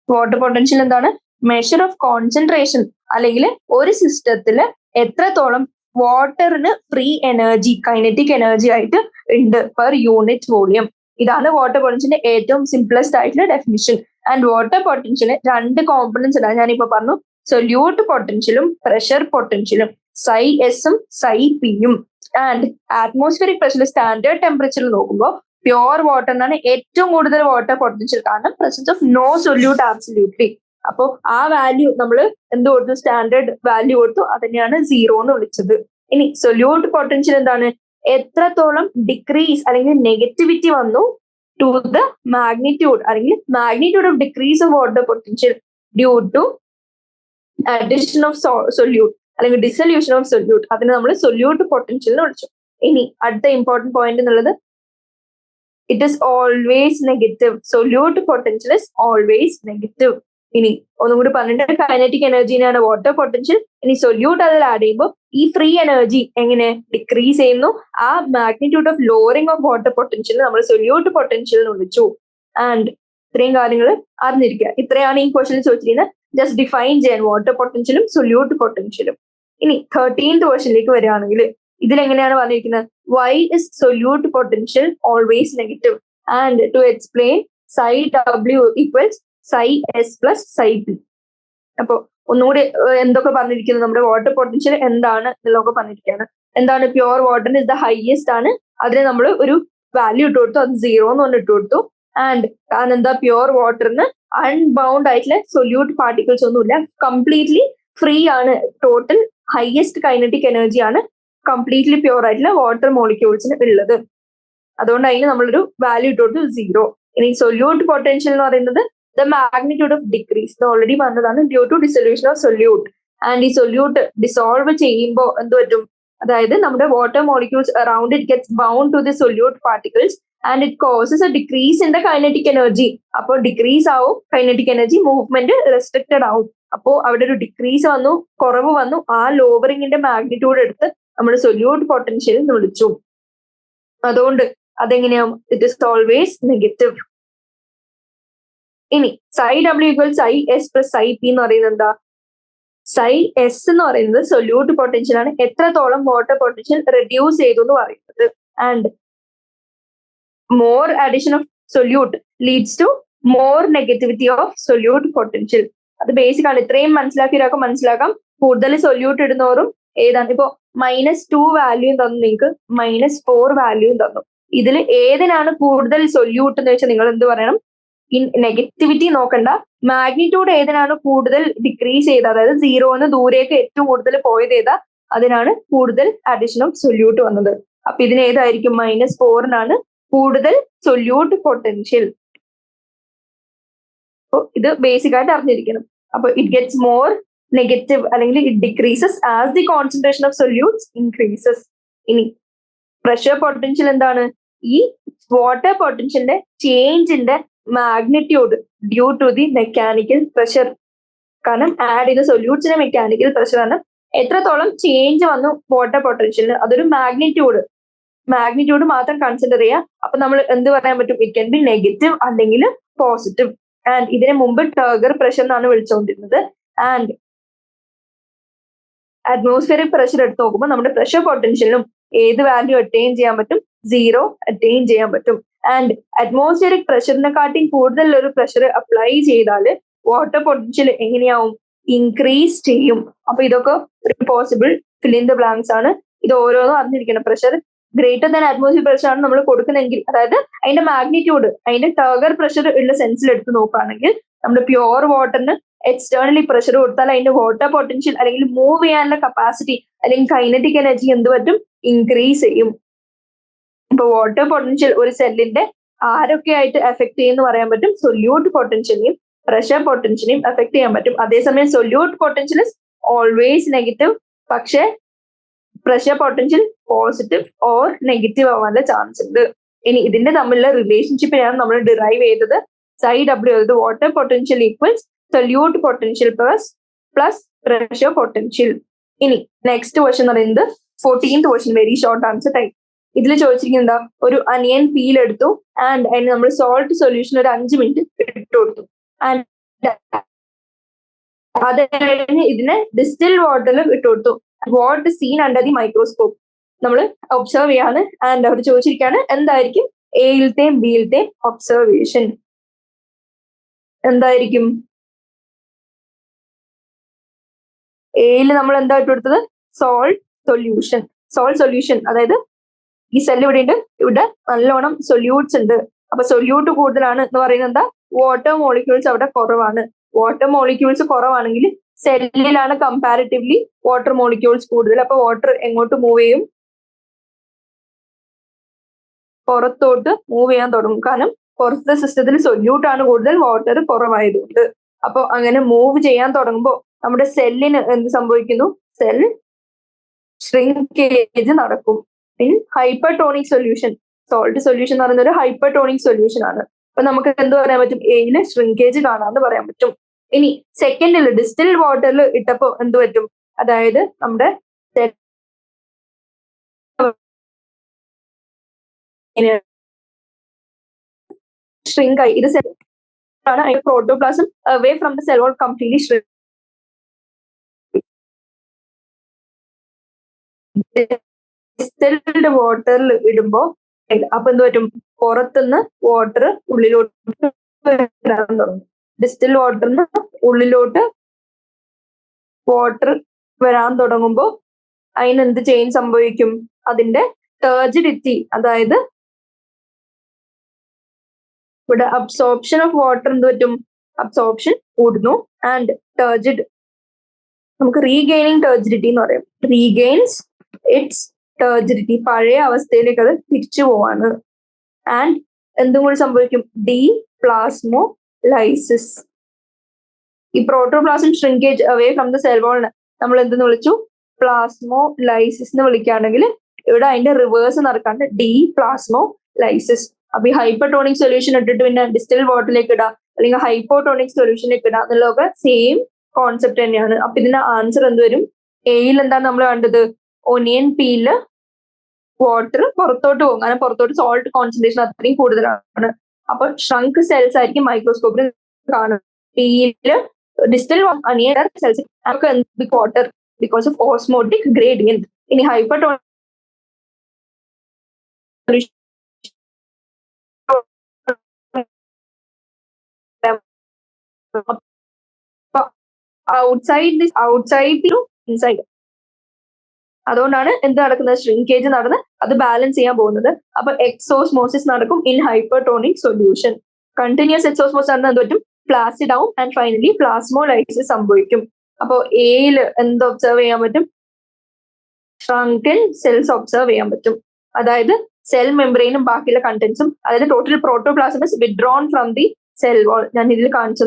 വാട്ടർ പൊട്ടൻഷ്യൽ എന്താണ്, മെഷർ ഓഫ് കോൺസെൻട്രേഷൻ, അല്ലെങ്കിൽ ഒരു സിസ്റ്റത്തില് എത്രത്തോളം വാട്ടറിന് ഫ്രീ എനർജി, കൈനറ്റിക് എനർജി ആയിട്ട് ഉണ്ട് പെർ യൂണിറ്റ് വോളിയം. ഇതാണ് വാട്ടർ പൊട്ടൻഷ്യലിന്റെ ഏറ്റവും സിംപ്ലസ്റ്റ് ആയിട്ടുള്ള ഡെഫിനിഷൻ. ആൻഡ് വാട്ടർ പൊട്ടൻഷ്യല് രണ്ട് കോമ്പണൻസ് ഉണ്ട്, ഞാനിപ്പോ പറഞ്ഞു, സൊല്യൂട്ട് പൊട്ടൻഷ്യലും പ്രഷർ പൊട്ടൻഷ്യലും, psi s ഉം psi p യും. ആൻഡ് അറ്റ്മോസ്ഫിയറിക് പ്രഷറിൽ സ്റ്റാൻഡേർഡ് ടെമ്പറേച്ചറിൽ നോക്കുമ്പോൾ പ്യുവർ വാട്ടറിനാണ് ഏറ്റവും കൂടുതൽ വാട്ടർ പൊട്ടൻഷ്യൽ, കാരണം presence of no solute absolutely. അപ്പോൾ ആ വാല്യൂ നമ്മൾ എന്ത് കൊടുത്തു, സ്റ്റാൻഡേർഡ് വാല്യൂ കൊടുത്തു, അതിനെയാണ് സീറോ എന്ന് വിളിച്ചത്. ഇനി സൊല്യൂട്ട് പൊട്ടൻഷ്യൽ എന്താണ്, എത്രത്തോളം ഡിക്രീസ് അല്ലെങ്കിൽ നെഗറ്റിവിറ്റി വന്നു ടു ദ മാഗ്നിറ്റ്യൂഡ് അല്ലെങ്കിൽ magnitude of decrease of water potential due to addition of solute അല്ലെങ്കിൽ ഡിസൊല്യൂഷൻ ഓഫ് സൊല്യൂട്ട്, അതിനെ നമ്മൾ സൊല്യൂട്ട് പൊട്ടൻഷ്യൽ എന്ന് വിളിച്ചു. ഇനി അടുത്ത ഇമ്പോർട്ടന്റ് പോയിന്റ് എന്നുള്ളത്, it is always negative. Solute potential is always negative. ഇനി ഒന്നും കൂടി പറഞ്ഞിട്ട്, കൈനറ്റിക് എനർജിനെയാണ് വാട്ടർ പൊട്ടൻഷ്യൽ. ഇനി സൊല്യൂട്ട് അതിൽ ആഡ് ചെയ്യുമ്പോൾ ഈ ഫ്രീ എനർജി എങ്ങനെ ഡിക്രീസ് ചെയ്യുന്നു, ആ magnitude of lowering of water potential നമ്മൾ സൊല്യൂട്ട് പൊട്ടൻഷ്യൽ എന്ന് വിളിച്ചു. ആൻഡ് ഇത്രയും കാര്യങ്ങൾ അറിഞ്ഞിരിക്കുക. ഇത്രയാണ് ഈ ക്വസ്റ്റനിൽ ചോദിച്ചിരിക്കുന്നത്. ജസ്റ്റ് ഡിഫൈൻ ചെയ്യാൻ വാട്ടർ പൊട്ടൻഷ്യലും സൊല്യൂട്ട് പൊട്ടൻഷ്യലും. ഇനി 13th ക്വസ്റ്റനിലേക്ക് വരികയാണെങ്കിൽ ഇതിലെങ്ങനെയാണ് പറഞ്ഞിരിക്കുന്നത്, why is solute potential always negative, and to explain psi w equals psi s plus psi p. അപ്പൊ ഒന്നുകൂടി എന്തൊക്കെ പറഞ്ഞിരിക്കുന്നത്, നമ്മുടെ വാട്ടർ പൊട്ടൻഷ്യൽ എന്താണ് എന്നുള്ളതൊക്കെ പറഞ്ഞിരിക്കുകയാണ്. എന്താണ് pure water is the highest ആണ്, അതിന് നമ്മൾ ഒരു വാല്യൂ ഇട്ട് കൊടുത്തു, അത് 0 എന്ന് പറഞ്ഞ് ഇട്ട് കൊടുത്തു. ആൻഡ് കാരണം എന്താ, പ്യുവർ വാട്ടറിന് അൺബൗണ്ട് ആയിട്ടുള്ള സൊല്യൂട്ട് പാർട്ടിക്കിൾസ് ഒന്നുമില്ല, കംപ്ലീറ്റ്ലി ഫ്രീ ആണ്, ടോട്ടൽ ഹയസ്റ്റ് കൈനറ്റിക് എനർജി ആണ് കംപ്ലീറ്റ്ലി പ്യുവർ ആയിട്ടുള്ള വാട്ടർ മോളിക്യൂൾസിന് ഉള്ളത്. അതുകൊണ്ട് അതിന് നമ്മളൊരു വാല്യൂ ഇട്ട് കൊടുത്തു 0. ഇനി സൊല്യൂട്ട് പൊട്ടൻഷ്യൽ എന്ന് പറയുന്നത് ദ മാഗ്നിറ്റ്യൂഡ് ഓഫ് ഡിക്രീസ്, ഇത് ഓൾറെഡി പറഞ്ഞതാണ്, due to dissolution of solute. And ഈ സൊല്യൂട്ട് ഡിസോൾവ് ചെയ്യുമ്പോൾ എന്ത് പറ്റും, അതായത് നമ്മുടെ water molecules around it gets bound to the solute particles and it causes a decrease in the kinetic energy. അപ്പോൾ decrease ആവും കൈനറ്റിക് എനർജി, മൂവ്മെന്റ് റെസ്ട്രിക്റ്റഡ് ആവും. അപ്പോൾ അവിടെ ഒരു ഡിക്രീസ് വന്നു, കുറവ് വന്നു, ആ ലോവറിങ്ങിന്റെ മാഗ്നിറ്റ്യൂഡ് എടുത്ത് നമ്മൾ സൊല്യൂട്ട് പൊട്ടൻഷ്യൽ എന്ന് വിളിച്ചു. അതുകൊണ്ട് അതെങ്ങനെയാവും, ഇറ്റ് ഇസ് ഓൾവേസ് നെഗറ്റീവ്. ഇനി psi w equals psi s plus psi p എന്ന് പറയുന്നത് എന്താ, psi s എന്ന് പറയുന്നത് സൊല്യൂട്ട് പൊട്ടൻഷ്യൽ ആണ്, എത്രത്തോളം വാട്ടർ പൊട്ടൻഷ്യൽ റെഡ്യൂസ് ചെയ്തു എന്ന് പറയുന്നത്. And more addition of solute leads to more negativity of solute potential. അത് ബേസിക് ആണ്, ഇത്രയും മനസ്സിലാക്കിയൊരാൾക്ക് മനസ്സിലാക്കാം. കൂടുതൽ സൊല്യൂട്ട് ഇടുന്നവരും ഏതാണ്, ഇപ്പോ -2 വാല്യൂയും തന്നു, നിങ്ങൾക്ക് -4 വാല്യൂയും തന്നു, ഇതിൽ ഏതിനാണ് കൂടുതൽ സൊല്യൂട്ട് എന്ന് വെച്ചാൽ നിങ്ങൾ എന്ത് പറയണം, നെഗറ്റിവിറ്റി നോക്കണ്ട, മാഗ്നിറ്റ്യൂഡ് ഏതിനാണ് കൂടുതൽ ഡിക്രീസ് ചെയ്ത്, അതായത് 0 ദൂരേക്ക് ഏറ്റവും കൂടുതൽ പോയത് ഏതാ, അതിനാണ് കൂടുതൽ അഡീഷൻ ഓഫ് സൊല്യൂട്ട് വന്നത്. അപ്പൊ ഇതിന് ഏതായിരിക്കും, -4 കൂടുതൽ സൊല്യൂട്ട് പൊട്ടൻഷ്യൽ. അപ്പൊ ഇത് ബേസിക് ആയിട്ട് അറിഞ്ഞിരിക്കണം. അപ്പൊ ഇറ്റ് ഗെറ്റ്സ് മോർ നെഗറ്റീവ് അല്ലെങ്കിൽ it decreases as the concentration of solutes increases. ഇനി പ്രഷർ പൊട്ടൻഷ്യൽ എന്താണ്, ഈ വാട്ടർ പൊട്ടൻഷ്യലിന്റെ ചേഞ്ചിന്റെ magnitude due to the mechanical pressure. കാരണം ആഡ് ചെയ്ത സൊല്യൂട്ട്സിന്റെ മെക്കാനിക്കൽ പ്രഷർ ആണ്, എത്രത്തോളം ചേഞ്ച് വന്നു വാട്ടർ പൊട്ടൻഷ്യലിന്, അതൊരു മാഗ്നിറ്റ്യൂഡ് മാത്രം കൺസിഡർ ചെയ്യുക. അപ്പൊ നമ്മൾ എന്ത് പറയാൻ പറ്റും, ഇറ്റ് ക്യാൻ ബി നെഗറ്റീവ് അല്ലെങ്കിൽ പോസിറ്റീവ്. ആൻഡ് ഇതിന് മുമ്പ് ടർഗർ പ്രഷർ എന്നാണ് വിളിച്ചുകൊണ്ടിരുന്നത്. ആൻഡ് അറ്റ്മോസ്ഫിയറിക് പ്രഷർ എടുത്ത് നോക്കുമ്പോൾ നമ്മുടെ പ്രഷർ പൊട്ടൻഷ്യലിനും ഏത് വാല്യൂ അറ്റൈൻ ചെയ്യാൻ പറ്റും, 0 അറ്റൈൻ ചെയ്യാൻ പറ്റും. ആൻഡ് അറ്റ്മോസ്ഫിയറിക് പ്രഷറിനെക്കാട്ടിയും കൂടുതൽ ഒരു പ്രഷർ അപ്ലൈ ചെയ്താൽ വാട്ടർ പൊട്ടൻഷ്യൽ എങ്ങനെയാവും, ഇൻക്രീസ് ചെയ്യും. അപ്പൊ ഇതൊക്കെ ഒരു possible fill in the blanks ആണ്. ഇത് ഓരോന്നും അറിഞ്ഞിരിക്കണം. Pressure greater than atmosphere pressure ആണ് നമ്മൾ കൊടുക്കുന്നെങ്കിൽ, അതായത് അതിന്റെ മാഗ്നിറ്റ്യൂഡ്, അതിന്റെ ടർഗർ പ്രഷർ ഉള്ള സെൻസിൽ എടുത്ത് നോക്കുകയാണെങ്കിൽ, നമ്മുടെ പ്യുവർ വാട്ടറിന് എക്സ്റ്റേണലി പ്രഷർ കൊടുത്താൽ അതിന്റെ വാട്ടർ പൊട്ടൻഷ്യൽ അല്ലെങ്കിൽ മൂവ് ചെയ്യാനുള്ള കപ്പാസിറ്റി അല്ലെങ്കിൽ കൈനറ്റിക് എനർജി എന്ത് പറ്റും, ഇൻക്രീസ് ചെയ്യും. ഇപ്പൊ വാട്ടർ പൊട്ടൻഷ്യൽ ഒരു സെല്ലിന്റെ ആരൊക്കെ ആയിട്ട് എഫക്ട് ചെയ്യുന്ന പറയാൻ പറ്റും, സൊല്യൂട്ട് പൊട്ടൻഷ്യലിനെയും പ്രഷർ പൊട്ടൻഷ്യലിനെയും എഫക്ട് ചെയ്യാൻ പറ്റും. അതേസമയം solute potential is always negative, പക്ഷെ pressure potential positive or negative ആവാനുള്ള ചാൻസ് ഉണ്ട്. ഇനി ഇതിന്റെ തമ്മിലുള്ള റിലേഷൻഷിപ്പിനാണ് നമ്മൾ ഡിറൈവ് ചെയ്തത്. psi w അതായത് water potential equals solute potential plus pressure potential. ഇനി നെക്സ്റ്റ് ക്വസ്റ്റൻ എന്ന് പറയുന്നത് 14th question, very short answer time. ഇതിൽ ചോദിച്ചിരിക്കുന്നത് എന്താ, ഒരു അനിയൻ പീൽ എടുത്തു ആൻഡ് അതിന് നമ്മൾ സോൾട്ട് സൊല്യൂഷൻ ഒരു 5 മിനിറ്റ് ഇട്ട് കൊടുത്തു. ആൻഡ് അത് കഴിഞ്ഞ് ഇതിനെ ഡിസ്റ്റിൽ വാട്ടറിൽ ഇട്ട് കൊടുത്തു. What seen under the microscope നമ്മൾ ഒബ്സർവ് ചെയ്യാണ്. ആൻഡ് അവർ ചോദിച്ചിരിക്കുകയാണ് എന്തായിരിക്കും എയിലത്തെയും ബിയിലത്തെയും ഒബ്സർവേഷൻ എന്തായിരിക്കും. എയിൽ നമ്മൾ എന്താ ഇട്ട് കൊടുത്തത്, സോൾട്ട് സൊല്യൂഷൻ. അതായത് ഈ സെല്ല് ഇവിടെ ഉണ്ട്, ഇവിടെ നല്ലോണം സൊല്യൂട്ട്സ് ഉണ്ട്. അപ്പൊ സൊല്യൂട്ട് കൂടുതലാണ് എന്ന് പറയുന്നത് എന്താ, വാട്ടർ മോളിക്യൂൾസ് അവിടെ കുറവാണ്. വാട്ടർ മോളിക്യൂൾസ് കുറവാണെങ്കിൽ സെല്ലിലാണ് കമ്പാരിറ്റീവ്ലി വാട്ടർ മോളിക്യൂൾസ് കൂടുതൽ. അപ്പൊ വാട്ടർ എങ്ങോട്ട് മൂവ് ചെയ്യും, പുറത്തോട്ട് മൂവ് ചെയ്യാൻ തുടങ്ങും. കാരണം പുറത്തെ സിസ്റ്റത്തിൽ സൊല്യൂട്ട് ആണ് കൂടുതൽ, വാട്ടർ കുറവായതുകൊണ്ട്. അപ്പൊ അങ്ങനെ മൂവ് ചെയ്യാൻ തുടങ്ങുമ്പോൾ നമ്മുടെ സെല്ലിന് എന്ത് സംഭവിക്കുന്നു, സെൽ ഷ്രിങ്കേജ് നടക്കും. ഹൈപ്പർടോണിക് സൊല്യൂഷൻ, സോൾട്ട് സൊല്യൂഷൻ എന്ന് പറയുന്ന ഒരു ഹൈപ്പർടോണിക് സൊല്യൂഷൻ ആണ്. അപ്പൊ നമുക്ക് എന്ത് പറയാൻ പറ്റും, എയില് ഷ്രിങ്കേജ് കാണാന്ന് പറയാൻ പറ്റും. ഇനി സെക്കൻഡിൽ ഡിസ്റ്റിൽ വാട്ടറിൽ ഇട്ടപ്പോ എന്ത് പറ്റും, അതായത് നമ്മുടെ ഷ്രിങ്ക് ആയി. ഇത് ആണ് protoplasm away from the cell wall completely shrink. Distilled വാട്ടറിൽ ഇടുമ്പോ അപ്പൊ എന്ത് പറ്റും, പുറത്തുനിന്ന് വാട്ടർ ഉള്ളിലോട്ട് വരാൻ തുടങ്ങും. ഡിസ്റ്റിൽ വാട്ടറിന് ഉള്ളിലോട്ട് വാട്ടർ വരാൻ തുടങ്ങുമ്പോൾ അതിന് എന്ത് ചേഞ്ച് സംഭവിക്കും? അതിന്റെ ടേർജിഡിറ്റി, അതായത് ഇവിടെ അബ്സോർപ്ഷൻ ഓഫ് വാട്ടർ എന്ത് പറ്റും? അബ്സോർപ്ഷൻ കൂടുന്നു. ആൻഡ് ടേർജിഡ്, നമുക്ക് റീഗെയിനിങ് ടേർജിഡിറ്റി എന്ന് പറയും. റീഗെയിൻസ് ഇറ്റ്സ് ടേർജിഡിറ്റി, പഴയ അവസ്ഥയിലേക്ക് അത് തിരിച്ചു പോവാണ്. ആൻഡ് എന്തും കൂടി സംഭവിക്കും? ഡീപ്ലാസ്മോലൈസിസ്. ഈ protoplasm shrinkage away from the cell വാളിന് നമ്മൾ എന്തെന്ന് വിളിച്ചു? പ്ലാസ്മോലൈസിസ് എന്ന് വിളിക്കുകയാണെങ്കിൽ ഇവിടെ അതിന്റെ റിവേഴ്സ് നടക്കാണ്ട് ഡീപ്ലാസ്മോലൈസിസ്. അപ്പൊ ഈ ഹൈപ്പർടോണിക് സൊല്യൂഷൻ ഇട്ടിട്ട് പിന്നെ ഡിസ്റ്റിൽ വാട്ടറിലേക്ക് ഇടാം, അല്ലെങ്കിൽ ഹൈപ്പോടോണിക് സൊല്യൂഷനിലേക്ക് ഇടാം എന്നുള്ളതൊക്കെ സെയിം കോൺസെപ്റ്റ് തന്നെയാണ്. അപ്പൊ ഇതിന്റെ ആൻസർ എന്ത് വരും? എയിൽ എന്താണ് നമ്മൾ കണ്ടത്? ഒനിയൻ പീല് വാട്ടർ പുറത്തോട്ട് പോകും, കാരണം പുറത്തോട്ട് സോൾട്ട് കോൺസെൻട്രേഷൻ അത്രയും കൂടുതലാണ്. അപ്പൊ ഷ്രങ്ക് സെൽസ് ആയിരിക്കും മൈക്രോസ്കോപ്പിൽ കാണും. പീല് ഡിസ്റ്റൽ അനിയൻ cells water because of osmotic gradient. ഇനി ഹൈപ്പർടോണിക് ഇൻസൈഡ്. അതുകൊണ്ടാണ് എന്ത് നടക്കുന്നത്? ഷ്രിങ്കേജ് നടന്ന് അത് ബാലൻസ് ചെയ്യാൻ പോകുന്നത്. അപ്പൊ എക്സോസ്മോസിസ് നടക്കും ഇൻ ഹൈപ്പർടോണിക് സൊല്യൂഷൻ. കണ്ടിന്യൂസ് എക്സോസ്മോസിസ് നടന്ന് എന്ത് പറ്റും? ഫ്ലാസിഡ് ആവും ആൻഡ് ഫൈനലി പ്ലാസ്മോലൈസിസ് സംഭവിക്കും. അപ്പൊ എയിൽ എന്ത് ഒബ്സർവ് ചെയ്യാൻ പറ്റും? ഷ്രങ്കൻ സെൽസ് ഒബ്സർവ് ചെയ്യാൻ പറ്റും. അതായത് സെൽ മെംബ്രെയിനും ബാക്കിയുള്ള കണ്ടന്റ്സും, അതായത് total protoplasm is withdrawn from the cell വാൾ. ഞാൻ ഇതിൽ കാണിച്ചു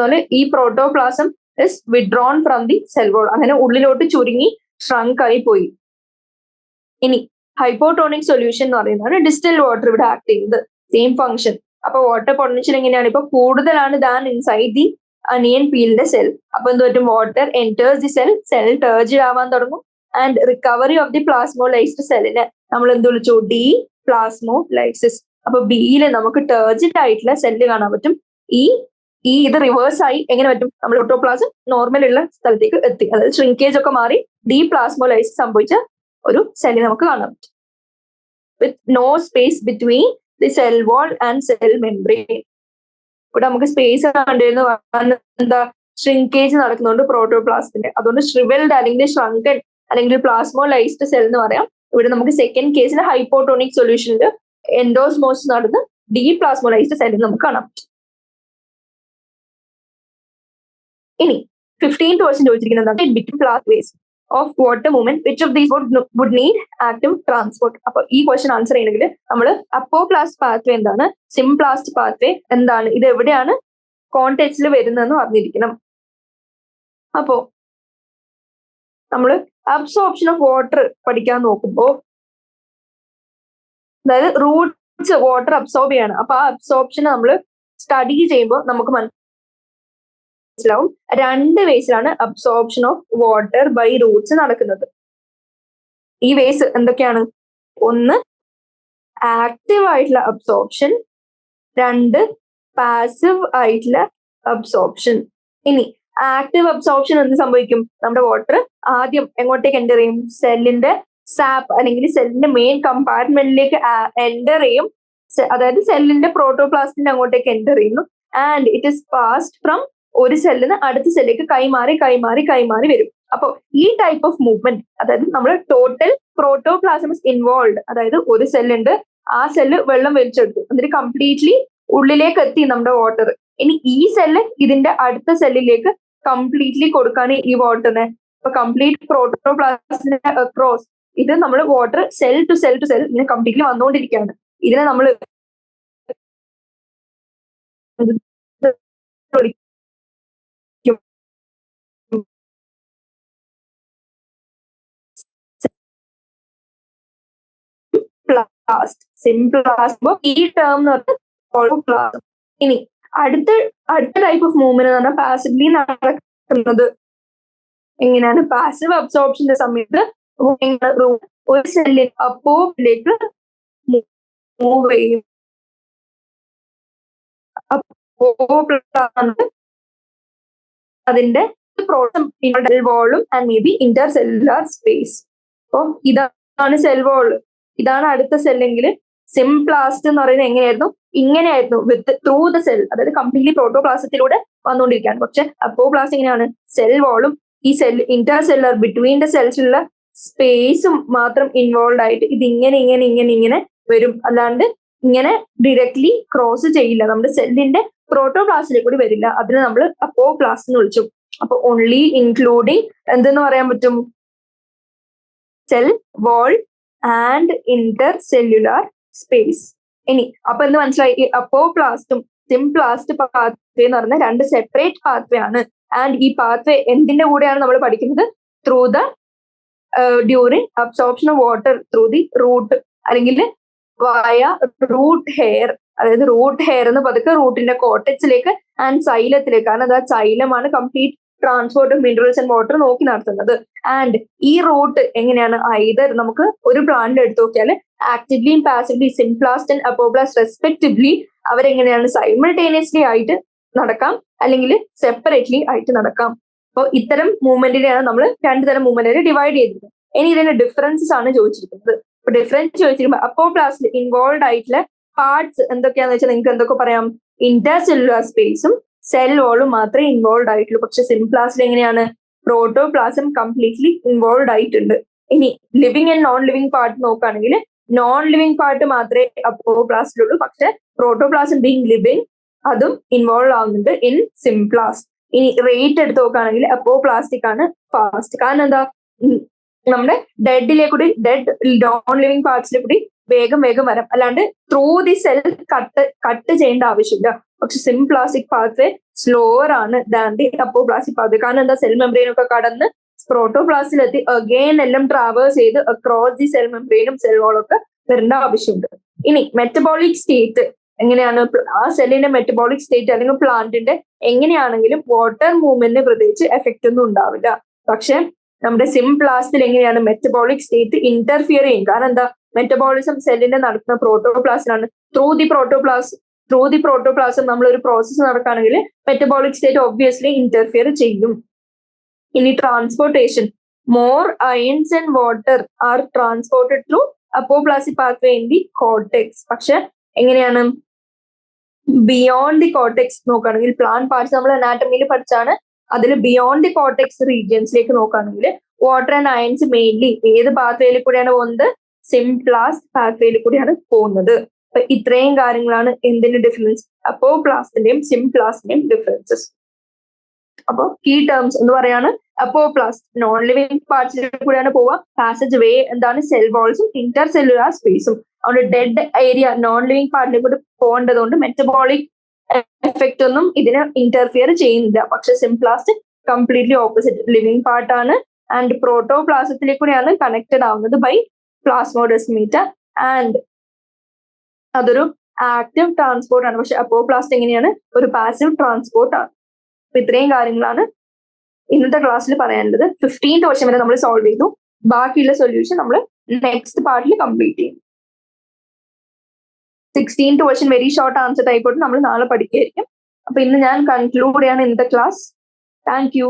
പോലെ ഈ protoplasm is withdrawn from the cell വാൾ, അങ്ങനെ ഉള്ളിലോട്ട് ചുരുങ്ങി ഷ്രങ്ക് ആയി പോയി. ഇനി ഹൈപ്പോട്ടോണിക് സൊല്യൂഷൻ എന്ന് പറയുന്നതാണ് ഡിസ്റ്റിൽ വാട്ടർ ഇവിടെ ആക്ട് ചെയ്യുന്നത്. Same function. അപ്പൊ വാട്ടർ പൊട്ടൻഷ്യൽ എങ്ങനെയാണ്? ഇപ്പൊ കൂടുതലാണ് ദാൻ ഇൻസൈഡ് ദി അനിയൻ പീലിന്റെ സെൽ. അപ്പൊ എന്ത് പറ്റും? Water enters the cell, cell turgid ആവാൻ തുടങ്ങും. And recovery of the plasmolysed സെല്ലിനെ നമ്മൾ എന്ത് വിളിച്ചു? Deplasmolysis. അപ്പൊ ബിയില് നമുക്ക് ടേർജിഡ് ആയിട്ടുള്ള സെല്ല് കാണാൻ പറ്റും. ഇത് റിവേഴ്സ് ആയി എങ്ങനെ പറ്റും? നമ്മൾ പ്രോട്ടോപ്ലാസം നോർമൽ ഉള്ള സ്ഥലത്തേക്ക് എത്തി, അതായത് ഷ്രിങ്കേജ് ഒക്കെ മാറി ഡീപ്ലാസ്മോലൈസിസ് സംഭവിച്ച ഒരു സെല്ല് നമുക്ക് കാണാൻ പറ്റും. With no space between the cell wall and cell membrane. ഇവിടെ നമുക്ക് സ്പേസ് കണ്ടിരുന്നു, എന്താ? ഷ്രിങ്കേജ് നടക്കുന്നുണ്ട് പ്രോട്ടോപ്ലാസത്തിന്റെ. അതുകൊണ്ട് ഷ്രിവൽഡ് അല്ലെങ്കിൽ ഷ്രങ്കൻ അല്ലെങ്കിൽ പ്ലാസ്മോലൈസ്ഡ് സെൽ എന്ന് പറയാം. ഇവിടെ നമുക്ക് സെക്കൻഡ് കേസിൽ ഹൈപ്പോട്ടോണിക് സൊല്യൂഷനിൽ എൻഡോസ്മോസിസ് നടന്ന് ഡീപ്ലാസ്മോലൈസ്ഡ് സെല്ലിൽ നമുക്ക് കാണാം. ഇനി 15% ചോദിച്ചിരിക്കുന്നത് between pathways of water movement which of these would need active transport. അപ്പൊ ഈ ക്വസ്റ്റൻ ആൻസർ ചെയ്യണമെങ്കിൽ നമ്മൾ അപ്പോപ്ലാസ്റ്റ് പാത്വേ എന്താണ്, സിംപ്ലാസ്റ്റ് പാത്വേ എന്താണ്, ഇത് എവിടെയാണ് കോണ്ടെക്സ്റ്റിൽ വരുന്നതെന്ന് അറിഞ്ഞിരിക്കണം. അപ്പോ നമ്മൾ അബ്സോർപ്ഷൻ ഓഫ് വാട്ടർ പഠിക്കാൻ നോക്കുമ്പോൾ, അതായത് റൂട്ട്സ് വാട്ടർ അബ്സോർബ് ചെയ്യാണ്. അപ്പൊ ആ അബ്സോർപ്ഷൻ നമ്മൾ സ്റ്റഡി ചെയ്യുമ്പോൾ നമുക്ക് മനസ്സിലാവും 2 വേസിലാണ് absorption of water by roots നടക്കുന്നത്. ഈ വേസ് എന്തൊക്കെയാണ്? ഒന്ന് ആക്റ്റീവ് ആയിട്ടുള്ള അബ്സോർപ്ഷൻ, 2 പാസീവ് ആയിട്ടുള്ള അബ്സോർപ്ഷൻ. ഇനി ആക്റ്റീവ് അബ്സോർപ്ഷൻ എന്ത് സംഭവിക്കും? നമ്മുടെ വാട്ടർ ആദ്യം എങ്ങോട്ടേക്ക് എൻ്റർ ചെയ്യും? സെല്ലിന്റെ സാപ്പ് അല്ലെങ്കിൽ സെല്ലിന്റെ മെയിൻ കമ്പാർട്ട്മെന്റിലേക്ക് എൻ്റർ ചെയ്യും. അതായത് സെല്ലിന്റെ പ്രോട്ടോപ്ലാസ്റ്റിന്റെ അങ്ങോട്ടേക്ക് എൻ്റർ ചെയ്യുന്നു. And it is passed from ഒരു സെല്ലിന് അടുത്ത സെല്ലിലേക്ക് കൈമാറി വരും. അപ്പോൾ ഈ ടൈപ്പ് ഓഫ് മൂവ്മെന്റ്, അതായത് നമ്മൾ ടോട്ടൽ പ്രോട്ടോപ്ലാസം ഇസ് ഇൻവോൾവ്, അതായത് ഒരു സെല്ലുണ്ട്, ആ സെല്ല് വെള്ളം വലിച്ചെടുത്തു, എന്നിട്ട് കംപ്ലീറ്റ്ലി ഉള്ളിലേക്ക് എത്തി നമ്മുടെ വാട്ടർ. ഇനി ഈ സെല്ല് ഇതിന്റെ അടുത്ത സെല്ലിലേക്ക് കംപ്ലീറ്റ്ലി കൊടുക്കാണ് ഈ വാട്ടറിനെ. അപ്പൊ കംപ്ലീറ്റ് പ്രോട്ടോപ്ലാസ്റ്റിന്റെ അക്രോസ് ഇത് നമ്മൾ വാട്ടർ സെൽ ടു സെൽ ഇങ്ങനെ കംപ്ലീറ്റ്ലി വന്നുകൊണ്ടിരിക്കുകയാണ്. ഇതിനെ നമ്മൾ സിംപ്ലാസ്റ്റ്. ഈ ടേം എന്ന് പറഞ്ഞാൽ ഇനി അടുത്ത ടൈപ്പ് ഓഫ് മൂവ്മെന്റ് എന്ന് പറഞ്ഞാൽ പാസീവ്ലി നടക്കുന്നത്. എങ്ങനെയാണ്? പാസീവ് അബ്സോർപ്ഷന്റെ സമയത്ത് ഒരു സെല്ലിൽ അപ്പോയിലേക്ക് മൂവ് ചെയ്യും. അതിന്റെ സെൽ വാളും and may be Inter cellular space. അപ്പൊ ഇതാണ് സെൽ വാൾ, ഇതാണ് അടുത്ത സെല്ലെങ്കിൽ സിംപ്ലാസ്റ്റ് എന്ന് പറയുന്നത് എങ്ങനെയായിരുന്നു? ഇങ്ങനെയായിരുന്നു, വിത്ത് ത്രൂ ദ സെൽ, അതായത് കംപ്ലീറ്റ്ലി പ്രോട്ടോപ്ലാസത്തിലൂടെ വന്നുകൊണ്ടിരിക്കുകയാണ്. പക്ഷെ അപ്പോപ്ലാസ്റ്റ് എങ്ങനെയാണ്? സെൽ വാളും ഈ cell intercellular between the സെൽസിലുള്ള സ്പേസും മാത്രം ഇൻവോൾവ് ആയിട്ട് ഇത് ഇങ്ങനെ ഇങ്ങനെ ഇങ്ങനെ ഇങ്ങനെ വരും. അല്ലാണ്ട് ഇങ്ങനെ ഡയറക്ട്ലി ക്രോസ് ചെയ്യില്ല, നമ്മുടെ സെല്ലിന്റെ പ്രോട്ടോപ്ലാസ്റ്റിലേക്ക് കൂടി വരില്ല. അതിന് നമ്മൾ അപ്പോപ്ലാസ്റ്റ് എന്ന് വിളിച്ചു. അപ്പൊ ഓൺലി ഇൻക്ലൂഡിങ് എന്തെന്ന് പറയാൻ പറ്റും? Cell wall and Inter cellular space. ഇനി അപ്പൊ എന്ത് മനസ്സിലായി? ഈ അപ്പോപ്ലാസ്റ്റും സിംപ്ലാസ്റ്റ് പാത്വേ എന്ന് പറഞ്ഞ രണ്ട് സെപ്പറേറ്റ് പാത്വേ ആണ്. ആൻഡ് ഈ പാത്വേ എന്തിന്റെ കൂടെയാണ് നമ്മൾ പഠിക്കുന്നത്? Through the during absorption of water through the root, അല്ലെങ്കിൽ വയ റൂട്ട് ഹെയർ. അതായത് റൂട്ട് ഹെയർ എന്ന് പതുക്കെ റൂട്ടിന്റെ കോട്ടക്സിലേക്ക് ആൻഡ് സൈലത്തിലേക്ക്, കാരണം അത് സൈലമാണ് complete transport of minerals and water നോക്കി നടത്തുന്നത്. ആൻഡ് ഈ റൂട്ട് എങ്ങനെയാണ്? ഐദർ നമുക്ക് ഒരു പ്ലാന്റ് എടുത്തു നോക്കിയാൽ ആക്റ്റീവ്ലിയും passively symplast and apoplast respectively അവരെങ്ങനെയാണ് സൈമൾട്ടേനിയസ്ലി ആയിട്ട് നടക്കാം, അല്ലെങ്കിൽ സെപ്പറേറ്റ്ലി ആയിട്ട് നടക്കാം. അപ്പോൾ ഇത്തരം മൂവ്മെന്റിനെയാണ് നമ്മൾ രണ്ടു തരം മൂവ്മെന്റിനെ ഡിവൈഡ് ചെയ്തിരിക്കുന്നത്. ഇനി ഇതിന്റെ ഡിഫറൻസസ് ആണ് ചോദിച്ചിരിക്കുന്നത്. അപ്പൊ ഡിഫറൻസ് ചോദിച്ചിരിക്കുമ്പോൾ അപ്പോപ്ലാസ്റ്റിൽ ഇൻവോൾവ് ആയിട്ടുള്ള പാർട്സ് എന്തൊക്കെയാന്ന് വെച്ചാൽ നിങ്ങൾക്ക് എന്തൊക്കെ പറയാം? ഇന്റർ സെല്ലുലാർ സ്പേസും സെൽ വാളും മാത്രമേ ഇൻവോൾവ് ആയിട്ടുള്ളൂ. പക്ഷെ സിംപ്ലാസ്റ്റിൽ എങ്ങനെയാണ്? പ്രോട്ടോപ്ലാസം കംപ്ലീറ്റ്ലി ഇൻവോൾവ് ആയിട്ടുണ്ട്. ഇനി living and non living part നോക്കുകയാണെങ്കിൽ നോൺ ലിവിങ് പാർട്ട് മാത്രമേ അപ്പോപ്ലാസ്റ്റിലുള്ളൂ. പക്ഷെ പ്രോട്ടോപ്ലാസം ബീങ് ലിവിങ് അതും ഇൻവോൾവ് ആവുന്നുണ്ട് ഇൻ സിംപ്ലാസ്റ്റ്. ഇനി റേറ്റ് എടുത്ത് നോക്കുകയാണെങ്കിൽ അപ്പോപ്ലാസ്റ്റിക് ആണ് ഫാസ്റ്റ്. കാരണം എന്താ? നമ്മുടെ ഡെഡിലെ കൂടി ഡെഡ് നോൺ ലിവിങ് പാർട്സിലെ കൂടി വേഗം വേഗം വരാം, അല്ലാണ്ട് ത്രൂ ദി സെൽ കട്ട് ചെയ്യേണ്ട ആവശ്യമില്ല. പക്ഷെ സിംപ്ലാസ്റ്റിക് പാത്വേ സ്ലോവർ ആണ് ദാൻ ദി അപ്പോപ്ലാസ്റ്റിക് പാത്വേ. കാരണം എന്താ? സെൽ മെംബ്രെയിൻ ഒക്കെ കടന്ന് പ്രോട്ടോപ്ലാസ്റ്റിലെത്തി അഗെയിൻ എല്ലാം ട്രാവേഴ്സ് ചെയ്ത് അക്രോസ് ദി സെൽ മെംബ്രെയിനും സെൽ വാളൊക്കെ വരേണ്ട ആവശ്യമുണ്ട്. ഇനി മെറ്റബോളിക് സ്റ്റേറ്റ് എങ്ങനെയാണ്? ആ സെല്ലിന്റെ മെറ്റബോളിക് സ്റ്റേറ്റ് അല്ലെങ്കിൽ പ്ലാന്റിന്റെ എങ്ങനെയാണെങ്കിലും വാട്ടർ മൂവ്മെന്റിന് പ്രത്യേകിച്ച് എഫക്റ്റ് ഒന്നും ഉണ്ടാവില്ല. പക്ഷെ നമ്മുടെ സിംപ്ലാസ്റ്റിൽ എങ്ങനെയാണ്? മെറ്റബോളിക് സ്റ്റേറ്റ് ഇന്റർഫിയർ ചെയ്യും. കാരണം എന്താ? മെറ്റബോളിസം സെല്ലിന്റെ നടക്കുന്ന പ്രോട്ടോപ്ലാസ്റ്റിലാണ്. ത്രൂ ദി പ്രോട്ടോപ്ലാസം നമ്മൾ ഒരു പ്രോസസ്സ് നടക്കുകയാണെങ്കിൽ മെറ്റബോളിക് സ്റ്റേറ്റ് ഒബ്വിയസ്ലി ഇന്റർഫിയർ ചെയ്യും. ഇനി transportation, more ions and water are transported through apoplastic pathway in the cortex. പക്ഷെ എങ്ങനെയാണ്? ബിയോണ്ട് ദി കോർട്ടെക്സ് നോക്കുകയാണെങ്കിൽ പ്ലാന്റ് പാർട്സ് നമ്മൾ അനാറ്റമിയിൽ പഠിച്ചാണ്. അതിൽ ബിയോണ്ട് ദി കോർട്ടെക്സ് റീജിയൻസിലേക്ക് നോക്കുകയാണെങ്കിൽ വാട്ടർ ആൻഡ് അയൺസ് മെയിൻലി ഏത് പാത്വേയിൽ കൂടിയാണ് പോകുന്നത്? സിംപ്ലാസ്റ്റ് പാത്വേയിൽ കൂടിയാണ് പോകുന്നത്. അപ്പൊ ഇത്രയും കാര്യങ്ങളാണ് എന്തിന്റെ ഡിഫറൻസ്? അപ്പോപ്ലാസ്റ്റിന്റെയും സിംപ്ലാസ്റ്റിന്റെയും ഡിഫറൻസസ്. അപ്പൊ കീ ടേംസ് എന്ന് പറയാണ് അപ്പോപ്ലാസ്റ്റ് നോൺ ലിവിങ് പാർട്സിലേക്ക് കൂടിയാണ് പോവുക. പാസേജ് വേ എന്താണ്? സെൽ വാൾസും ഇന്റർ സെല്ലുലാർ സ്പേസും. അതുകൊണ്ട് ഡെഡ് ഏരിയ നോൺ ലിവിങ് പാർട്ടിലേക്ക് കൂടി പോകേണ്ടതുകൊണ്ട് മെറ്റബോളിക് എഫക്റ്റ് ഒന്നും ഇതിനെ ഇന്റർഫിയർ ചെയ്യുന്നില്ല. പക്ഷെ സിംപ്ലാസ്റ്റ് കംപ്ലീറ്റ്ലി ഓപ്പോസിറ്റ് ലിവിങ് പാർട്ടാണ് ആൻഡ് പ്രോട്ടോപ്ലാസത്തിലേക്ക് കൂടിയാണ് കണക്റ്റഡ് ആവുന്നത് ബൈ പ്ലാസ്മോഡെസ്മേറ്റ ആൻഡ് അതൊരു ആക്റ്റീവ് ട്രാൻസ്പോർട്ട് ആണ്. പക്ഷെ അപ്പോപ്ലാസ്റ്റ് എങ്ങനെയാണ്? ഒരു പാസീവ് ട്രാൻസ്പോർട്ട് ആണ്. അപ്പൊ ഇത്രയും കാര്യങ്ങളാണ് ഇന്നത്തെ ക്ലാസ്സിൽ പറയാനുള്ളത്. 15th ക്വസ്റ്റ്യൻ വരെ നമ്മൾ സോൾവ് ചെയ്തു. ബാക്കിയുള്ള സൊല്യൂഷൻ നമ്മൾ നെക്സ്റ്റ് പാർട്ടിൽ കംപ്ലീറ്റ് ചെയ്യും. 16th question very short answer ആയിക്കോട്ടെ, നമ്മൾ നാളെ പഠിക്കുകയായിരിക്കും. അപ്പൊ ഇന്ന് ഞാൻ കൺക്ലൂഡ് ചെയ്യാണ് ഇന്നത്തെ ക്ലാസ്. Thank you.